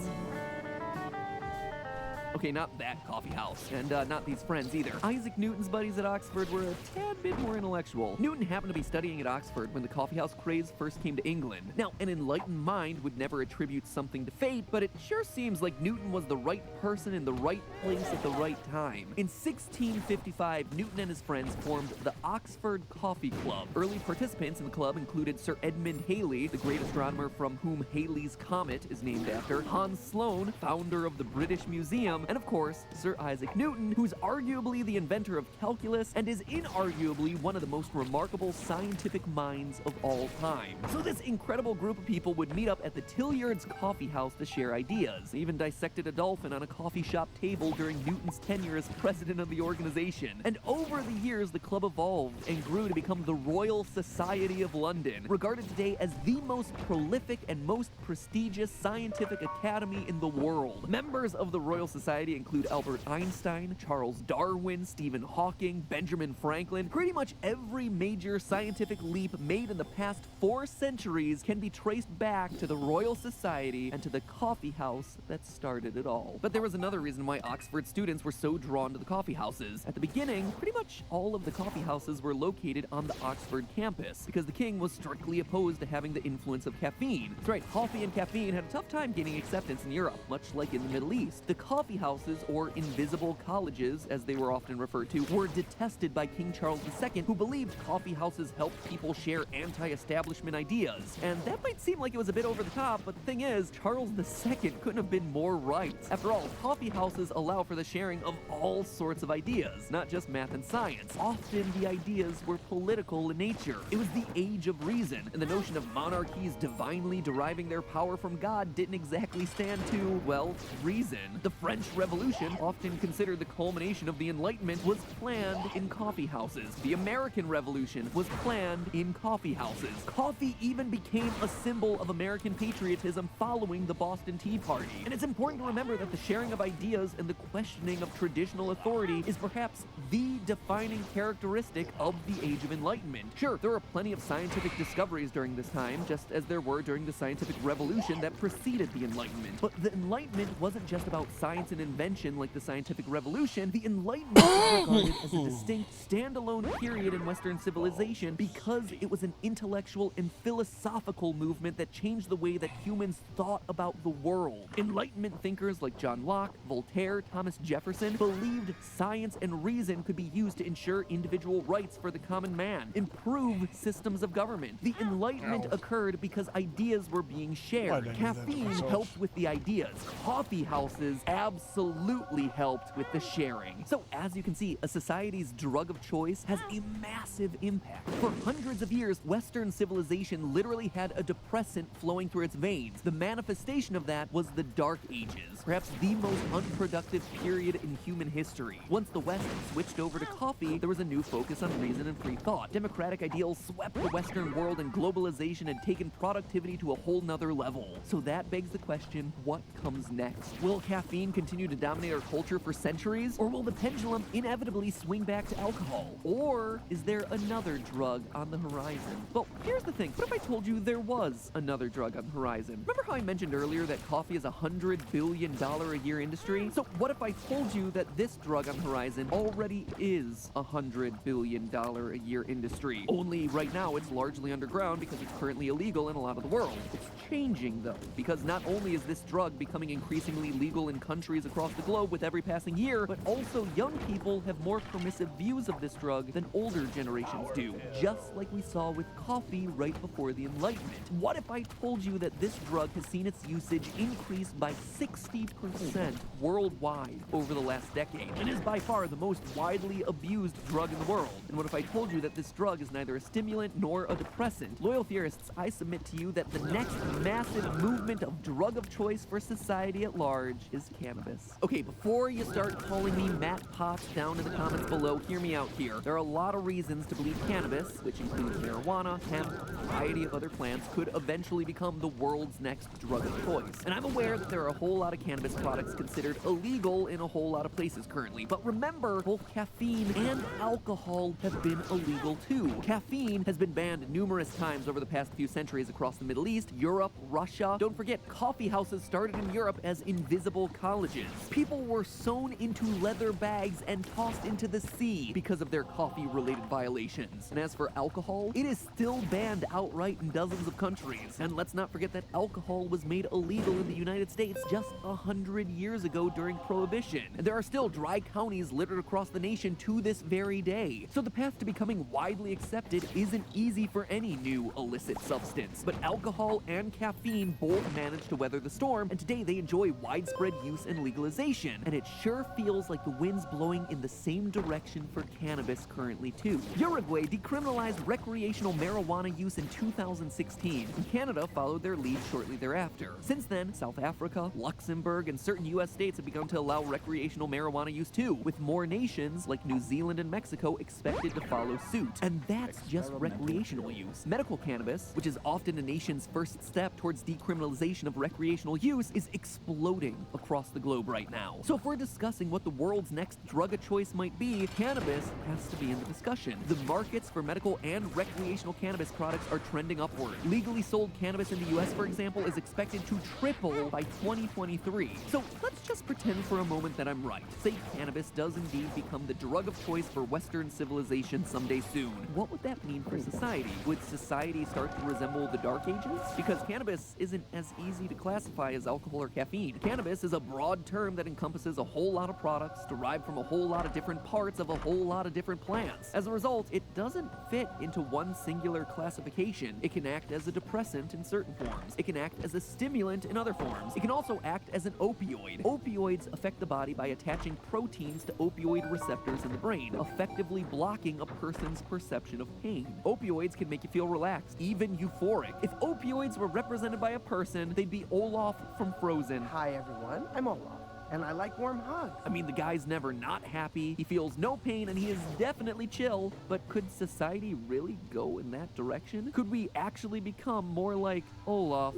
Okay, not that coffee house, and not these friends either. Isaac Newton's buddies at Oxford were a tad bit more intellectual. Newton happened to be studying at Oxford when the coffee house craze first came to England. Now, an enlightened mind would never attribute something to fate, but it sure seems like Newton was the right person in the right place at the right time. In 1655, Newton and his friends formed the Oxford Coffee Club. Early participants in the club included Sir Edmund Halley, the great astronomer from whom Halley's Comet is named after, Hans Sloane, founder of the British Museum, and of course, Sir Isaac Newton, who's arguably the inventor of calculus and is inarguably one of the most remarkable scientific minds of all time. So this incredible group of people would meet up at the Tilliard's Coffee House to share ideas. They even dissected a dolphin on a coffee shop table during Newton's tenure as president of the organization. And over the years, the club evolved and grew to become the Royal Society of London, regarded today as the most prolific and most prestigious scientific academy in the world. Members of the Royal Society include Albert Einstein, Charles Darwin, Stephen Hawking, Benjamin Franklin. Pretty much every major scientific leap made in the past 4 centuries can be traced back to the Royal Society and to the coffee house that started it all. But there was another reason why Oxford students were so drawn to the coffee houses. At the beginning, pretty much all of the coffee houses were located on the Oxford campus, because the king was strictly opposed to having the influence of caffeine. That's right, coffee and caffeine had a tough time gaining acceptance in Europe, much like in the Middle East. The coffee houses, or invisible colleges as they were often referred to, were detested by King Charles II, who believed coffee houses helped people share anti-establishment ideas. And that might seem like it was a bit over the top, but the thing is, Charles II couldn't have been more right. After all, coffee houses allow for the sharing of all sorts of ideas, not just math and science. Often the ideas were political in nature. It was the age of reason, and the notion of monarchies divinely deriving their power from God didn't exactly stand to, well, reason. The French Revolution, often considered the culmination of the Enlightenment, was planned in coffee houses. The American Revolution was planned in coffee houses. Coffee even became a symbol of American patriotism following the Boston Tea Party. And it's important to remember that the sharing of ideas and the questioning of traditional authority is perhaps the defining characteristic of the Age of Enlightenment. Sure, there were plenty of scientific discoveries during this time, just as there were during the scientific revolution that preceded the Enlightenment. But the Enlightenment wasn't just about science and an invention like the scientific revolution, the Enlightenment is regarded as a distinct, standalone period in Western civilization because it was an intellectual and philosophical movement that changed the way that humans thought about the world. Enlightenment thinkers like John Locke, Voltaire, Thomas Jefferson believed science and reason could be used to ensure individual rights for the common man, improve systems of government. The Enlightenment occurred because ideas were being shared. Caffeine helped with the ideas. Coffee houses absolutely helped with the sharing. So as you can see, a society's drug of choice has a massive impact. For hundreds of years, Western civilization literally had a depressant flowing through its veins. The manifestation of that was the Dark Ages, perhaps the most unproductive period in human history. Once the West switched over to coffee, there was a new focus on reason and free thought. Democratic ideals swept the Western world, and globalization had taken productivity to a whole nother level. So that begs the question, what comes next? Will caffeine continue to dominate our culture for centuries, or will the pendulum inevitably swing back to alcohol? Or is there another drug on the horizon? Well, here's the thing. What if I told you there was another drug on the horizon? Remember how I mentioned earlier that coffee is a $100 billion a year industry? So what if I told you that this drug on the horizon already is a $100 billion a year industry? Only right now it's largely underground because it's currently illegal in a lot of the world. It's changing though, because not only is this drug becoming increasingly legal in countries across the globe with every passing year, but also young people have more permissive views of this drug than older generations do, just like we saw with coffee right before the Enlightenment. What if I told you that this drug has seen its usage increase by 60% worldwide over the last decade, and is by far the most widely abused drug in the world? And what if I told you that this drug is neither a stimulant nor a depressant? Loyal theorists, I submit to you that the next massive movement of drug of choice for society at large is cannabis. Okay, before you start calling me Matt Potts down in the comments below, hear me out here. There are a lot of reasons to believe cannabis, which includes marijuana, hemp, a variety of other plants, could eventually become the world's next drug of choice. And I'm aware that there are a whole lot of cannabis products considered illegal in a whole lot of places currently. But remember, both caffeine and alcohol have been illegal too. Caffeine has been banned numerous times over the past few centuries across the Middle East, Europe, Russia. Don't forget, coffee houses started in Europe as invisible colleges. People were sewn into leather bags and tossed into the sea because of their coffee-related violations. And as for alcohol, it is still banned outright in dozens of countries. And let's not forget that alcohol was made illegal in the United States just 100 years ago during Prohibition. And there are still dry counties littered across the nation to this very day. So the path to becoming widely accepted isn't easy for any new illicit substance. But alcohol and caffeine both managed to weather the storm, and today they enjoy widespread use and legalization. And it sure feels like the wind's blowing in the same direction for cannabis currently too. Uruguay decriminalized recreational marijuana use in 2016, and Canada followed their lead shortly thereafter. Since then, South Africa, Luxembourg, and certain US states have begun to allow recreational marijuana use too, with more nations like New Zealand and Mexico expected to follow suit. And that's just recreational use. Medical cannabis, which is often a nation's first step towards decriminalization of recreational use, is exploding across the globe right now. So if we're discussing what the world's next drug of choice might be, cannabis has to be in the discussion. The markets for medical and recreational cannabis products are trending upward. Legally sold cannabis in the US, for example, is expected to triple by 2023. So let's just pretend for a moment that I'm right. Say cannabis does indeed become the drug of choice for Western civilization someday soon. What would that mean for society? Would society start to resemble the Dark Ages? Because cannabis isn't as easy to classify as alcohol or caffeine. Cannabis is a broad term that encompasses a whole lot of products derived from a whole lot of different parts of a whole lot of different plants. As a result, it doesn't fit into one singular classification. It can act as a depressant in certain forms. It can act as a stimulant in other forms. It can also act as an opioid. Opioids affect the body by attaching proteins to opioid receptors in the brain, effectively blocking a person's perception of pain. Opioids can make you feel relaxed, even euphoric. If opioids were represented by a person, they'd be Olaf from Frozen. Hi everyone, I'm Olaf, and I like warm hugs. I mean, the guy's never not happy, he feels no pain, and he is definitely chill. But could society really go in that direction? Could we actually become more like Olaf?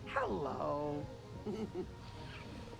Hello.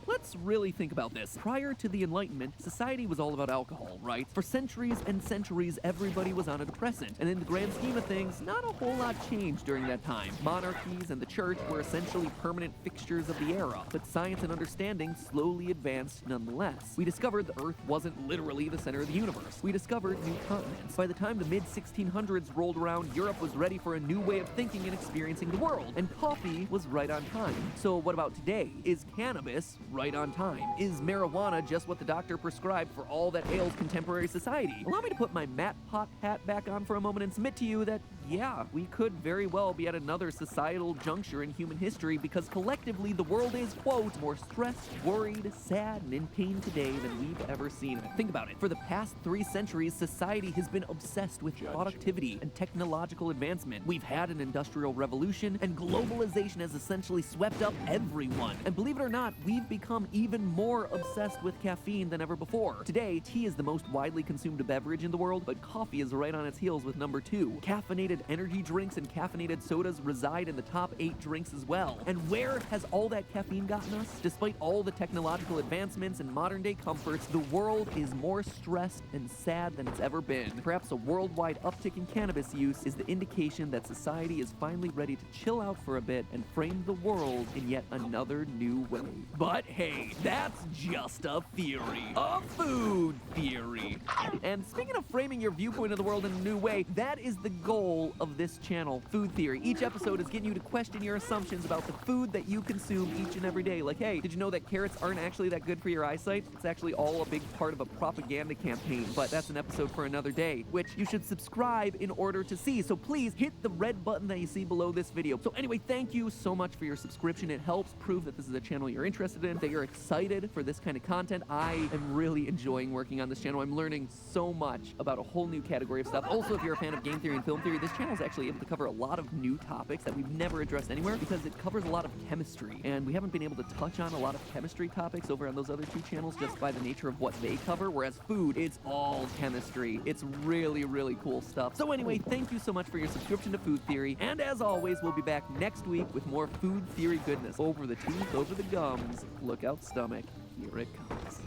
Let's really think about this. Prior to the Enlightenment, society was all about alcohol, right? For centuries and centuries, everybody was on a depressant. And in the grand scheme of things, not a whole lot changed during that time. Monarchies and the church were essentially permanent fixtures of the era, but science and understanding slowly advanced nonetheless. We discovered the Earth wasn't literally the center of the universe. We discovered new continents. By the time the mid-1600s rolled around, Europe was ready for a new way of thinking and experiencing the world, and coffee was right on time. So what about today? Is cannabis right on time? Is marijuana just what the doctor prescribed for all that ails contemporary society? Allow me to put my Matt Pot hat back on for a moment and submit to you that, yeah, we could very well be at another societal juncture in human history because collectively the world is, quote, more stressed, worried, sad, and in pain today than we've ever seen it. Think about it. For the past 3 centuries, society has been obsessed with productivity and technological advancement. We've had an industrial revolution, and globalization has essentially swept up everyone. And believe it or not, we've become even more obsessed with caffeine than ever before. Today, tea is the most widely consumed beverage in the world, but coffee is right on its heels with number 2. Caffeinated energy drinks and caffeinated sodas reside in the top 8 drinks as well. And where has all that caffeine gotten us? Despite all the technological advancements and modern-day comforts, the world is more stressed and sad than it's ever been. Perhaps a worldwide uptick in cannabis use is the indication that society is finally ready to chill out for a bit and frame the world in yet another new way. But hey, that's just a theory. A food theory. And speaking of framing your viewpoint of the world in a new way, that is the goal of this channel, Food Theory. Each episode is getting you to question your assumptions about the food that you consume each and every day. Like, hey, did you know that carrots aren't actually that good for your eyesight? It's actually all a big part of a propaganda campaign, but that's an episode for another day, which you should subscribe in order to see. So please hit the red button that you see below this video. So anyway, thank you so much for your subscription. It helps prove that this is a channel you're interested in, that you're excited for this kind of content. I am really enjoying working on this channel. I'm learning so much about a whole new category of stuff. Also, if you're a fan of game theory and film theory, this channel is actually able to cover a lot of new topics that we've never addressed anywhere because it covers a lot of chemistry, and we haven't been able to touch on a lot of chemistry topics over on those other 2 channels just by the nature of what they cover, whereas food, it's all chemistry. It's really, really cool stuff. So anyway, thank you so much for your subscription to Food Theory, and as always, we'll be back next week with more food theory goodness. Over the teeth, over the gums, look out stomach, here it comes.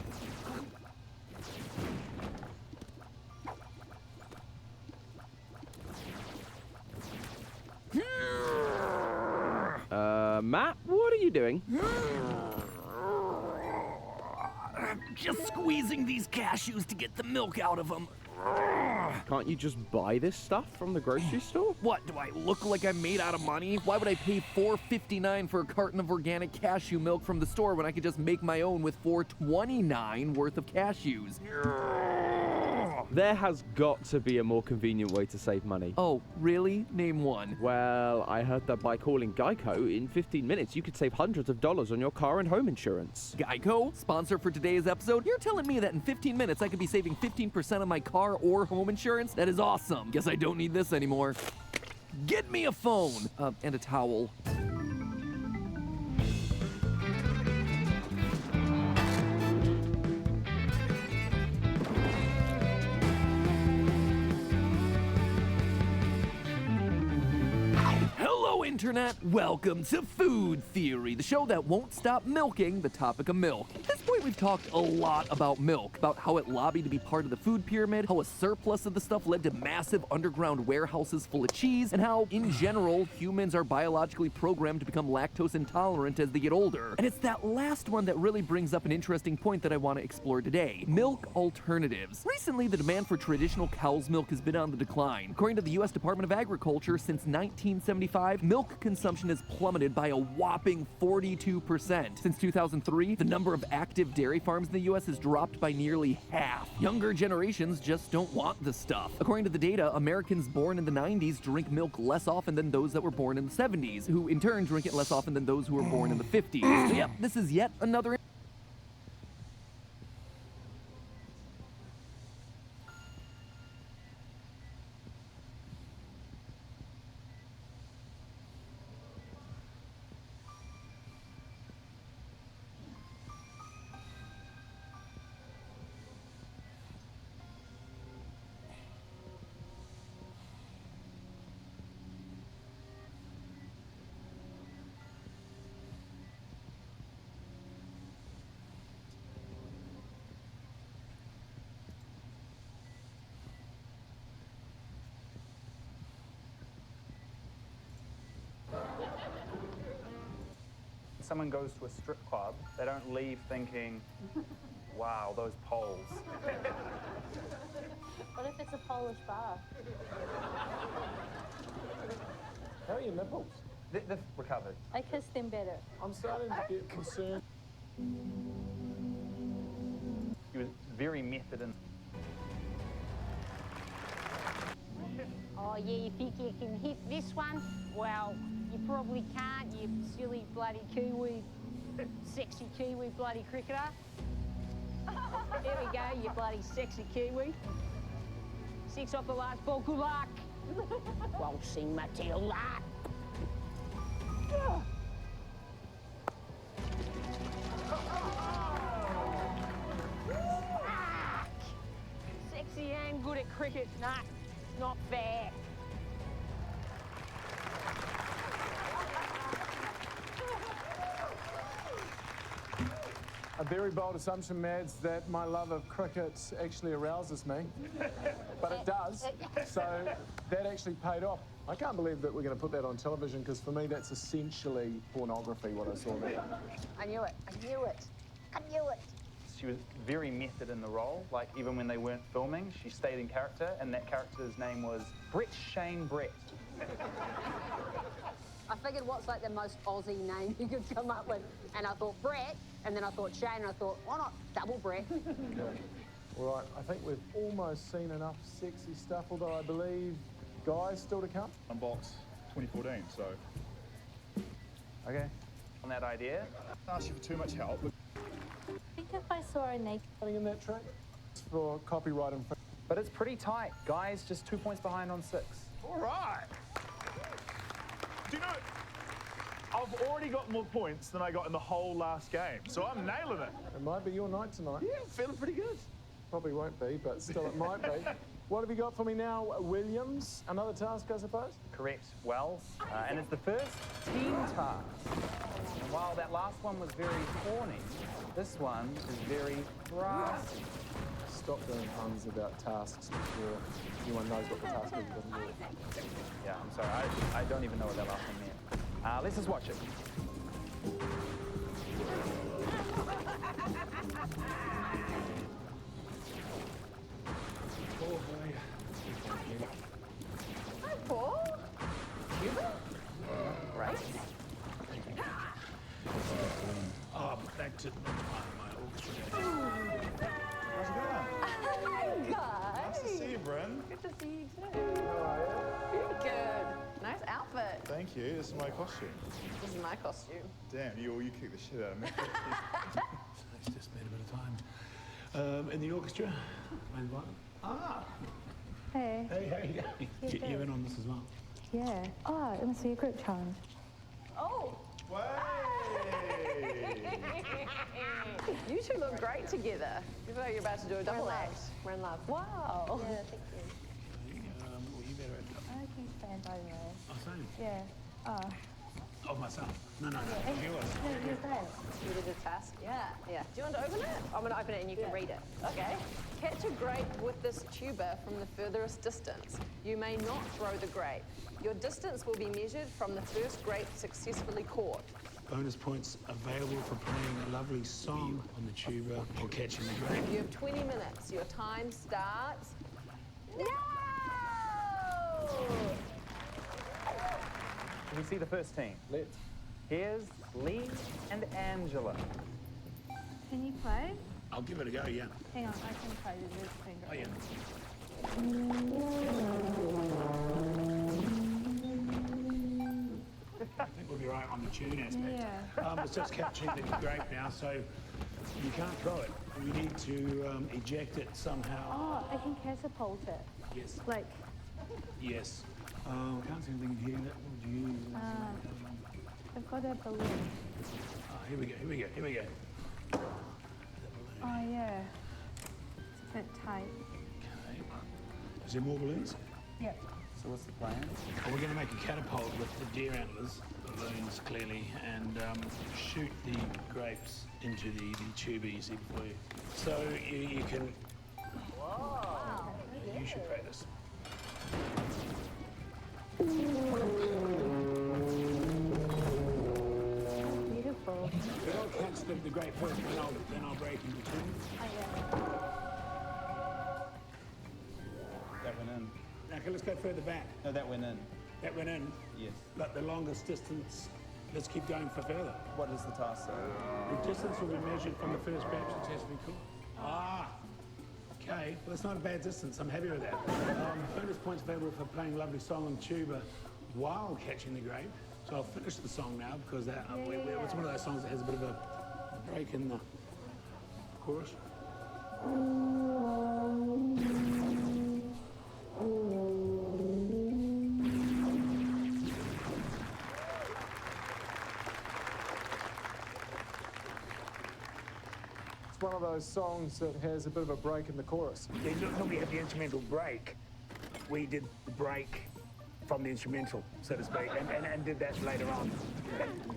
Matt, what are you doing? Just squeezing these cashews to get the milk out of them. Can't you just buy this stuff from the grocery store? What, do I look like I'm made out of money? Why would I pay $4.59 for a carton of organic cashew milk from the store when I could just make my own with $4.29 worth of cashews? There has got to be a more convenient way to save money. Oh, really? Name one. Well, I heard that by calling Geico, in 15 minutes you could save hundreds of dollars on your car and home insurance. Geico, sponsor for today's episode. You're telling me that in 15 minutes I could be saving 15% on my car or home insurance? That is awesome. Guess I don't need this anymore. Get me a phone! And a towel. Internet, welcome to Food Theory, the show that won't stop milking the topic of milk. At this point, we've talked a lot about milk, about how it lobbied to be part of the food pyramid, how a surplus of the stuff led to massive underground warehouses full of cheese, and how, in general, humans are biologically programmed to become lactose intolerant as they get older. And it's that last one that really brings up an interesting point that I want to explore today: milk alternatives. Recently, the demand for traditional cow's milk has been on the decline. According to the U.S. Department of Agriculture, since 1975, milk consumption has plummeted by a whopping 42%. Since 2003, the number of active dairy farms in the U.S. has dropped by nearly half. Younger generations just don't want the stuff. According to the data, Americans born in the 90s drink milk less often than those that were born in the 70s, who in turn drink it less often than those who were born in the 50s. So yep, this is yet another someone goes to a strip club, they don't leave thinking, wow, those poles. What if it's a Polish bar? How are your nipples? They've recovered. I kiss them better. I'm starting to get concerned. He was very method and Oh yeah, you think you can hit this one? Well, you probably can't, you silly bloody Kiwi, sexy Kiwi bloody cricketer. There we go, you bloody sexy Kiwi. 6 off the last ball, good luck. Waltzing Matilda. Sexy and good at cricket. Nah, it's not fair. A very bold assumption, Mads, that my love of cricket actually arouses me. But it does. So that actually paid off. I can't believe that we're going to put that on television, because for me that's essentially pornography, what I saw there. I knew it. I knew it. I knew it. she was very method in the role. Like, even when they weren't filming, she stayed in character, and that character's name was Brett Shane Brett. I figured what's like the most Aussie name you could come up with, and I thought Brett, and then I thought Shane, and I thought, why not double Brett? Okay. All right, I think we've almost seen enough sexy stuff, although I believe guys still to come. Unbox 2014, so. Okay. On that idea. I asked you for too much help. I think if I saw a naked... in that track? It's for copyright and... But it's pretty tight. Guys, just 2 points behind on 6. All right. Do you know, I've already got more points than I got in the whole last game, so I'm nailing it. It might be your night tonight. Yeah, I'm feeling pretty good. Probably won't be, but still it might be. What have you got for me now, Williams? Another task, I suppose? Correct, Wells. And it's the first team task. And while that last one was very horny, this one is very brassy. Stop doing puns about tasks before anyone knows what the task is. Doesn't it? Yeah, I'm sorry, I don't even know what that last one meant. Let's just watch it. Oh, boy. Hi, Paul. Cuba? Right. Back to my orchestra. How's it going? Hi, guys. Nice to see you, Bren. Good to see you too. Very good. Nice outfit. Thank you. This is my costume. This is my costume. Damn, you kicked the shit out of me. It's just made a bit of time. In the orchestra, main violin. Ah. Hey. Hey, how you going? You in on this as well? Yeah. Oh, it must be a group challenge. Oh. You two look great together. You look like you're about to do a double act. We're in love. Wow. Yeah, thank you. Well, you better end up. I can stand by the way. Oh, same. Yeah. Oh. Of myself. No. Yeah. Yours. No, you're great. You did a task? Yeah. Yeah. Do you want to open it? I'm going to open it and you can read it. Okay. Catch a grape with this tuber from the furthest distance. You may not throw the grape. Your distance will be measured from the first grape successfully caught. Bonus points available for playing a lovely song on the tuba or catching the grape. You have 20 minutes. Your time starts now! Can we see the first team? Let's. Here's Lee and Angela. Can you play? I'll give it a go, yeah. Hang on, I can play with this finger. Oh, yeah. I think we'll be right on the tune aspect. Yeah. It's just catching the grape now, so you can't throw it. We need to eject it somehow. Oh, I can catapult it. Yes. Like, Yes. I can't see anything here. That would use. I've got a balloon. Here we go. Oh, yeah. It's a bit tight. Okay. Is there more balloons? Yep. So what's the plan? We're going to make a catapult with the deer antlers, balloons clearly, and shoot the grapes into the tuba you see before you. So you can... Whoa. You should practice. Beautiful. the grape first, then I'll break in between. That went in. Okay, let's go further back. No, that went in. That went in? Yes. But the longest distance, let's keep going for further. What is the task, sir? The distance will be measured from the first batch that has been cooked. Ah! Okay, well, that's not a bad distance. I'm happy with that. Bonus points available for playing Lovely Song on tuba while catching the grape. So I'll finish the song now because it's one of those songs that has a bit of a break in the chorus. It's one of those songs that has a bit of a break in the chorus. Yeah, look, we had the instrumental break. We did the break from the instrumental, so to speak, and did that later on.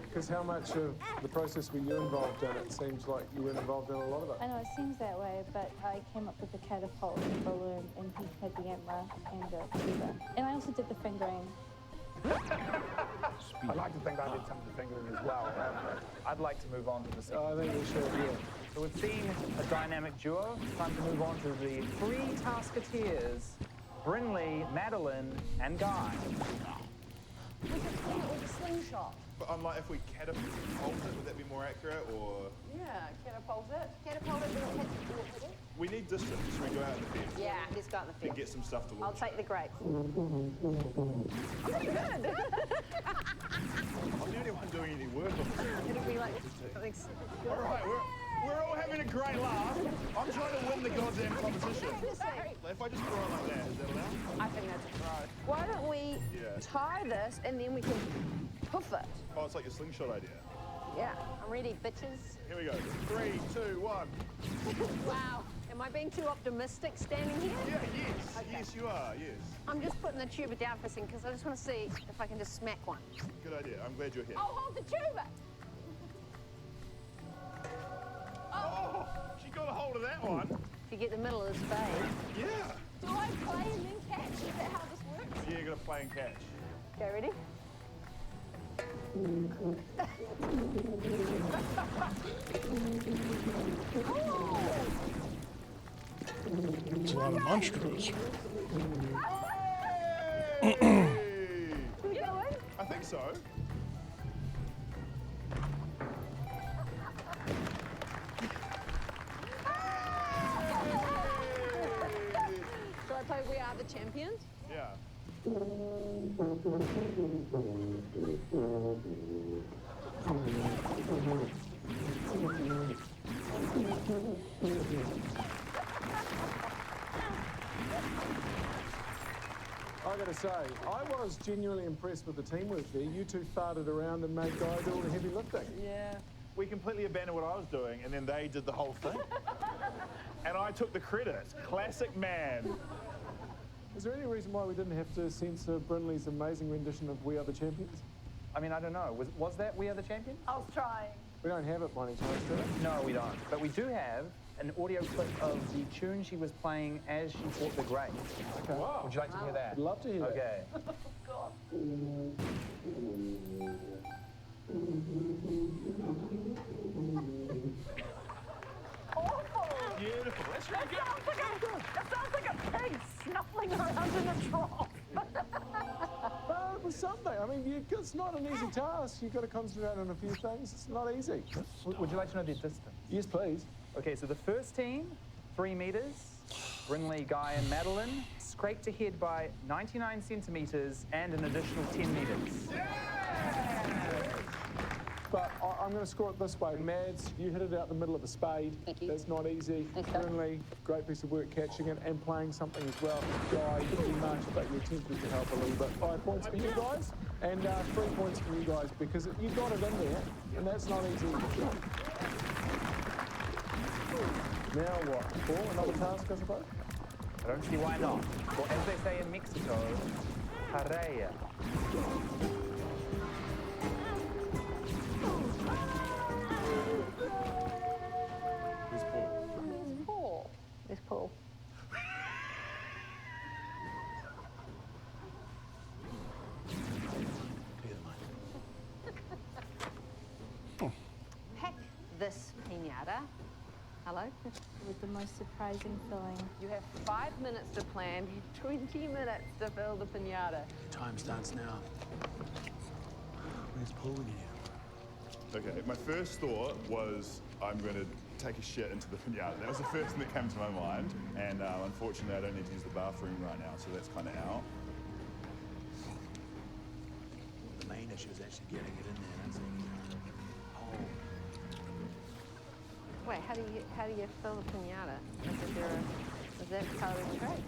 Because how much of the process were you involved in? It seems like you weren't involved in a lot of it. I know it seems that way, but I came up with the catapult and balloon, and he had the antler and the tuba. And I also did the fingering. I'd like to think I did some of the fingering as well. I'd like to move on to the second. I think we should, yeah. So we've seen a dynamic duo. Time to move on to the three Tasketeers, Brinley, Madeline, and Guy. We could play it with a slingshot. But unlike if we catapult it, would that be more accurate, or? Yeah, catapult it. Catapult it, but it has to. We need distance, so we go out in the field. Yeah, let's go out in the And field. get some stuff to I'll launch. take the grape. Pretty good. I'm the only one doing any work on this. It'll be like, All right, we're all having a great laugh. I'm trying to win the goddamn competition. If I just throw it like that, is that allowed? I think that's a throw. Why don't we tie this and then we can poof it? Oh, it's like your slingshot idea. Yeah, I'm ready, bitches. Here we go. 3, 2, 1. Wow. Am I being too optimistic standing here? Yeah, yes. Okay. Yes, you are, yes. I'm just putting the tuba down for a second because I just want to see if I can just smack one. Good idea. I'm glad you're here. Oh, hold the tuba! Oh, she got a hold of that one. If you get the middle of the spade. Yeah. Do I play and then catch? Is that how this works? Yeah, you got to play and catch. Okay, ready? It's a lot of monsters. I think so. Shall I play We Are the Champions? Yeah. I gotta say, I was genuinely impressed with the teamwork there. You two farted around and made Guy do all the heavy lifting. Yeah. We completely abandoned what I was doing, and then they did the whole thing. And I took the credit. Classic man. Is there any reason why we didn't have to censor Brinley's amazing rendition of We Are the Champions? I mean, I don't know. Was that We Are the Champions? I was trying. We don't have it by any chance, do we? No, we don't. But we do have an audio clip of the tune she was playing as she fought the grape. Okay. Wow. Would you like to hear that? I'd love to hear that. Okay. Beautiful. That's really good. That sounds like a pig snuffling around in a trough. No, it was something. I mean, it's not an easy task. You've got to concentrate on a few things. It's not easy. Would you like to know the distance? Yes, please. Okay, so the first team, 3 meters. Brinley, Guy, and Madeline scraped ahead by 99 centimeters and an additional 10 meters. But I'm going to score it this way. Mads, you hit it out the middle of a spade. Thank you. That's not easy. Thanks, Brinley, great piece of work catching it and playing something as well. Guy, you didn't do much, but you attempted to help a little bit. 5 points for you guys, and 3 points for you guys, because you got it in there, and that's not easy. Now what? 4? Another task, I suppose? I don't see why not. Or as they say in Mexico, pareja. Who's Paul? Where's Paul? Where's Paul? Pack this pinata. Hello? With the most surprising filling. You have 5 minutes to plan, 20 minutes to fill the pinata. Time starts now. Where's Paul in here? Okay, my first thought was I'm going to take a shit into the pinata. That was the first thing that came to my mind, and unfortunately I don't need to use the bathroom right now, so that's kind of out. The main issue is actually getting it in there, that's it. Oh. Wait, how do you fill the pinata? Is that part of the trick?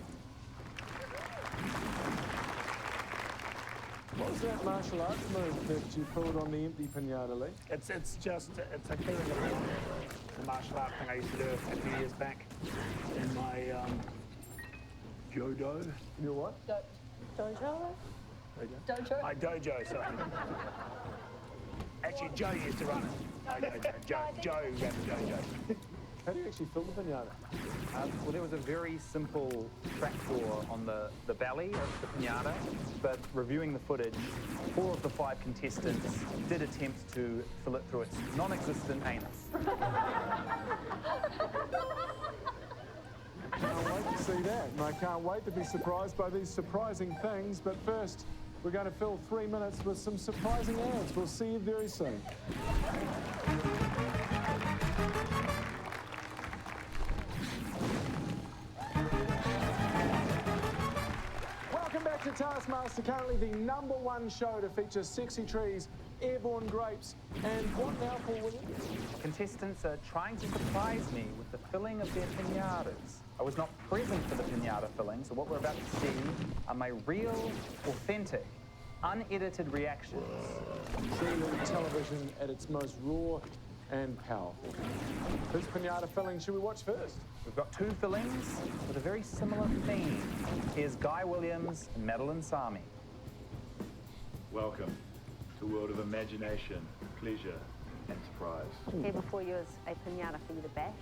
What was that martial arts move that you pulled on the empty pinata, Lee? It's a clearing of the martial art thing I used to do a few years back in my judo. Your what? Dojo? Dojo? My dojo, sorry. Actually, Joe used to run it. Joe ran the dojo. How do you actually fill the pinata? Well, there was a very simple trapdoor on the belly of the pinata, but reviewing the footage, 4 of the 5 contestants did attempt to fill it through its non-existent anus. Can't wait to see that, and I can't wait to be surprised by these surprising things, but first, we're going to fill 3 minutes with some surprising ads. We'll see you very soon. Welcome back to Taskmaster, currently the #1 show to feature sexy trees, airborne grapes, and what now, Paul Williams? Contestants are trying to surprise me with the filling of their pinatas. I was not present for the pinata filling, so what we're about to see are my real, authentic, unedited reactions. Truly television at its most raw and powerful. Whose pinata filling should we watch first? We've got 2 fillings with a very similar theme. Here's Guy Williams and Madeline Sami. Welcome to a world of imagination, pleasure, and surprise. Here before you is a pinata for you to bash.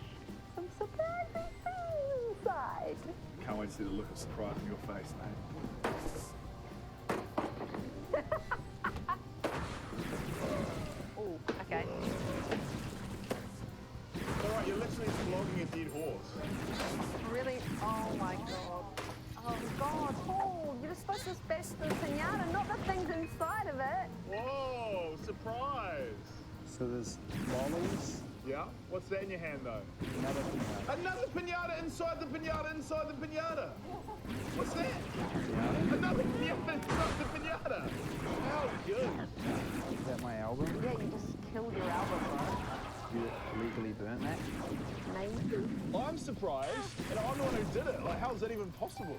Some surprising things inside. Can't wait to see the look of surprise on your face, mate. Oh, okay. All right, you're literally flogging a dead horse. Really? Oh my god. Oh god, Paul, you're supposed to bash the pinata, not the things inside of it. Whoa, surprise! So there's lollies. Yeah? What's that in your hand, though? Another pinata. Another pinata inside the pinata inside the pinata. What's that? Another pinata inside the pinata. How good. Is that my album? Yeah, you just killed your album, bro. You illegally burnt that? Maybe. I'm surprised, and I'm the one who did it. Like, how is that even possible?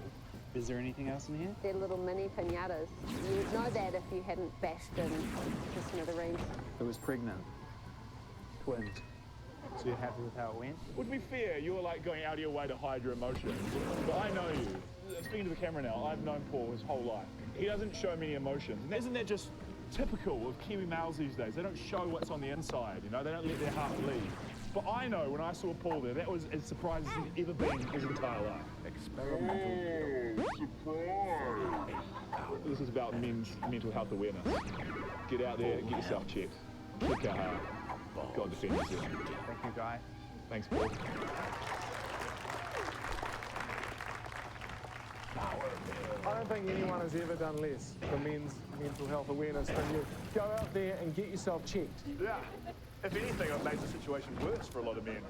Is there anything else in here? They're little mini pinatas. You would know that if you hadn't bashed them to smithereens. It was pregnant. Twins. So you're happy with how it went? Well, to be fair, you're like going out of your way to hide your emotions. But I know you. Speaking to the camera now, I've known Paul his whole life. He doesn't show many emotions. And isn't that just typical of Kiwi males these days? They don't show what's on the inside, you know? They don't let their heart bleed. But I know when I saw Paul there, that was as surprised as he'd ever been his entire life. Experimental. This is about men's mental health awareness. Get out there, get yourself checked. Kick our heart. God defend you. Thank you, Guy. Thanks, Paul. I don't think anyone has ever done less for men's mental health awareness than you. Go out there and get yourself checked. Yeah. If anything, I've made the situation worse for a lot of men.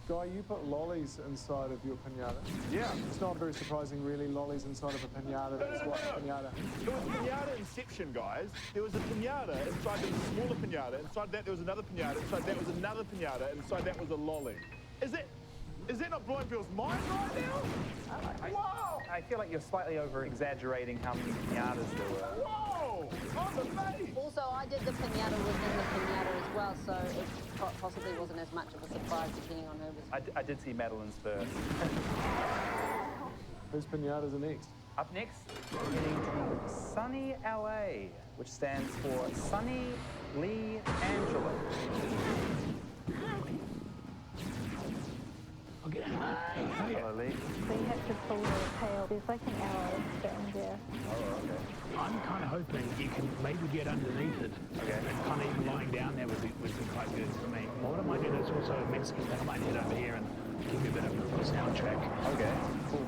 Guy, you put lollies inside of your pinata. Yeah. It's not very surprising, really. Lollies inside of a pinata. That's what pinata. It was pinata inception, guys. There was a pinata, inside there was a smaller pinata, inside that there was another pinata, inside that was another pinata, and inside that was a lolly. Is that not blowing people's minds right now? Wow! I feel like you're slightly over-exaggerating how many pinatas there were. Whoa! I'm amazed! Also, I did the pinata within the pinata as well, so it possibly wasn't as much of a surprise depending on who was. I did see Madeline's first. Whose pinatas are next? Up next, we're getting to Sunny LA, which stands for Sunny Lee Angela. I'll get out. Hello, Lee. So you have to pull the tail. There's like an arrow down there. Oh, okay. I'm kind of hoping you can maybe get underneath it. Okay. And kind of even lying down there would be quite good for me. What I might do, there's also a Mexican thing. I might head over here and give you a bit of a soundtrack. Okay, cool.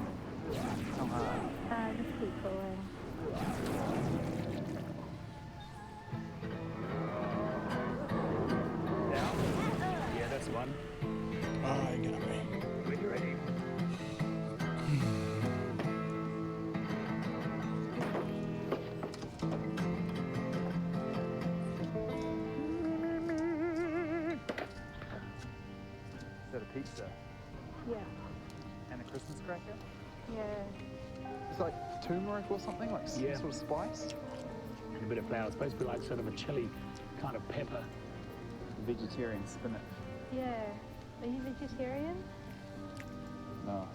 How hard? Just keep pulling. Down? Yeah, that's one. Ah, you got me. When you're ready. Is that a pizza? Yeah. And a Christmas cracker? Yeah. It's like turmeric or something, like some Yeah. sort of spice? And a bit of flour. It's supposed to be like sort of a chili kind of pepper. Vegetarian spinach. Yeah. Are you vegetarian? No.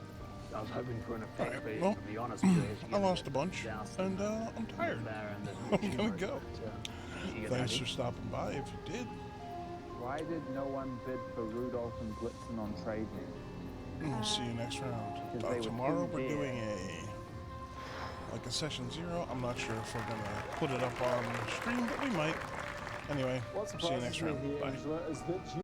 I was hoping for an effect, Alright, but well, to be honest with you, I lost a bunch, and I'm tired. I'm gonna go. Thanks for stopping by if you did. Why did no one bid for Rudolph and Blitzen on trade name? We'll see you next round. Because they were Tomorrow too we're dear. doing a session 0. I'm not sure if we're gonna put it up on stream, but we might. Anyway, What see you next surprises me round. here, Bye. Angela, is that you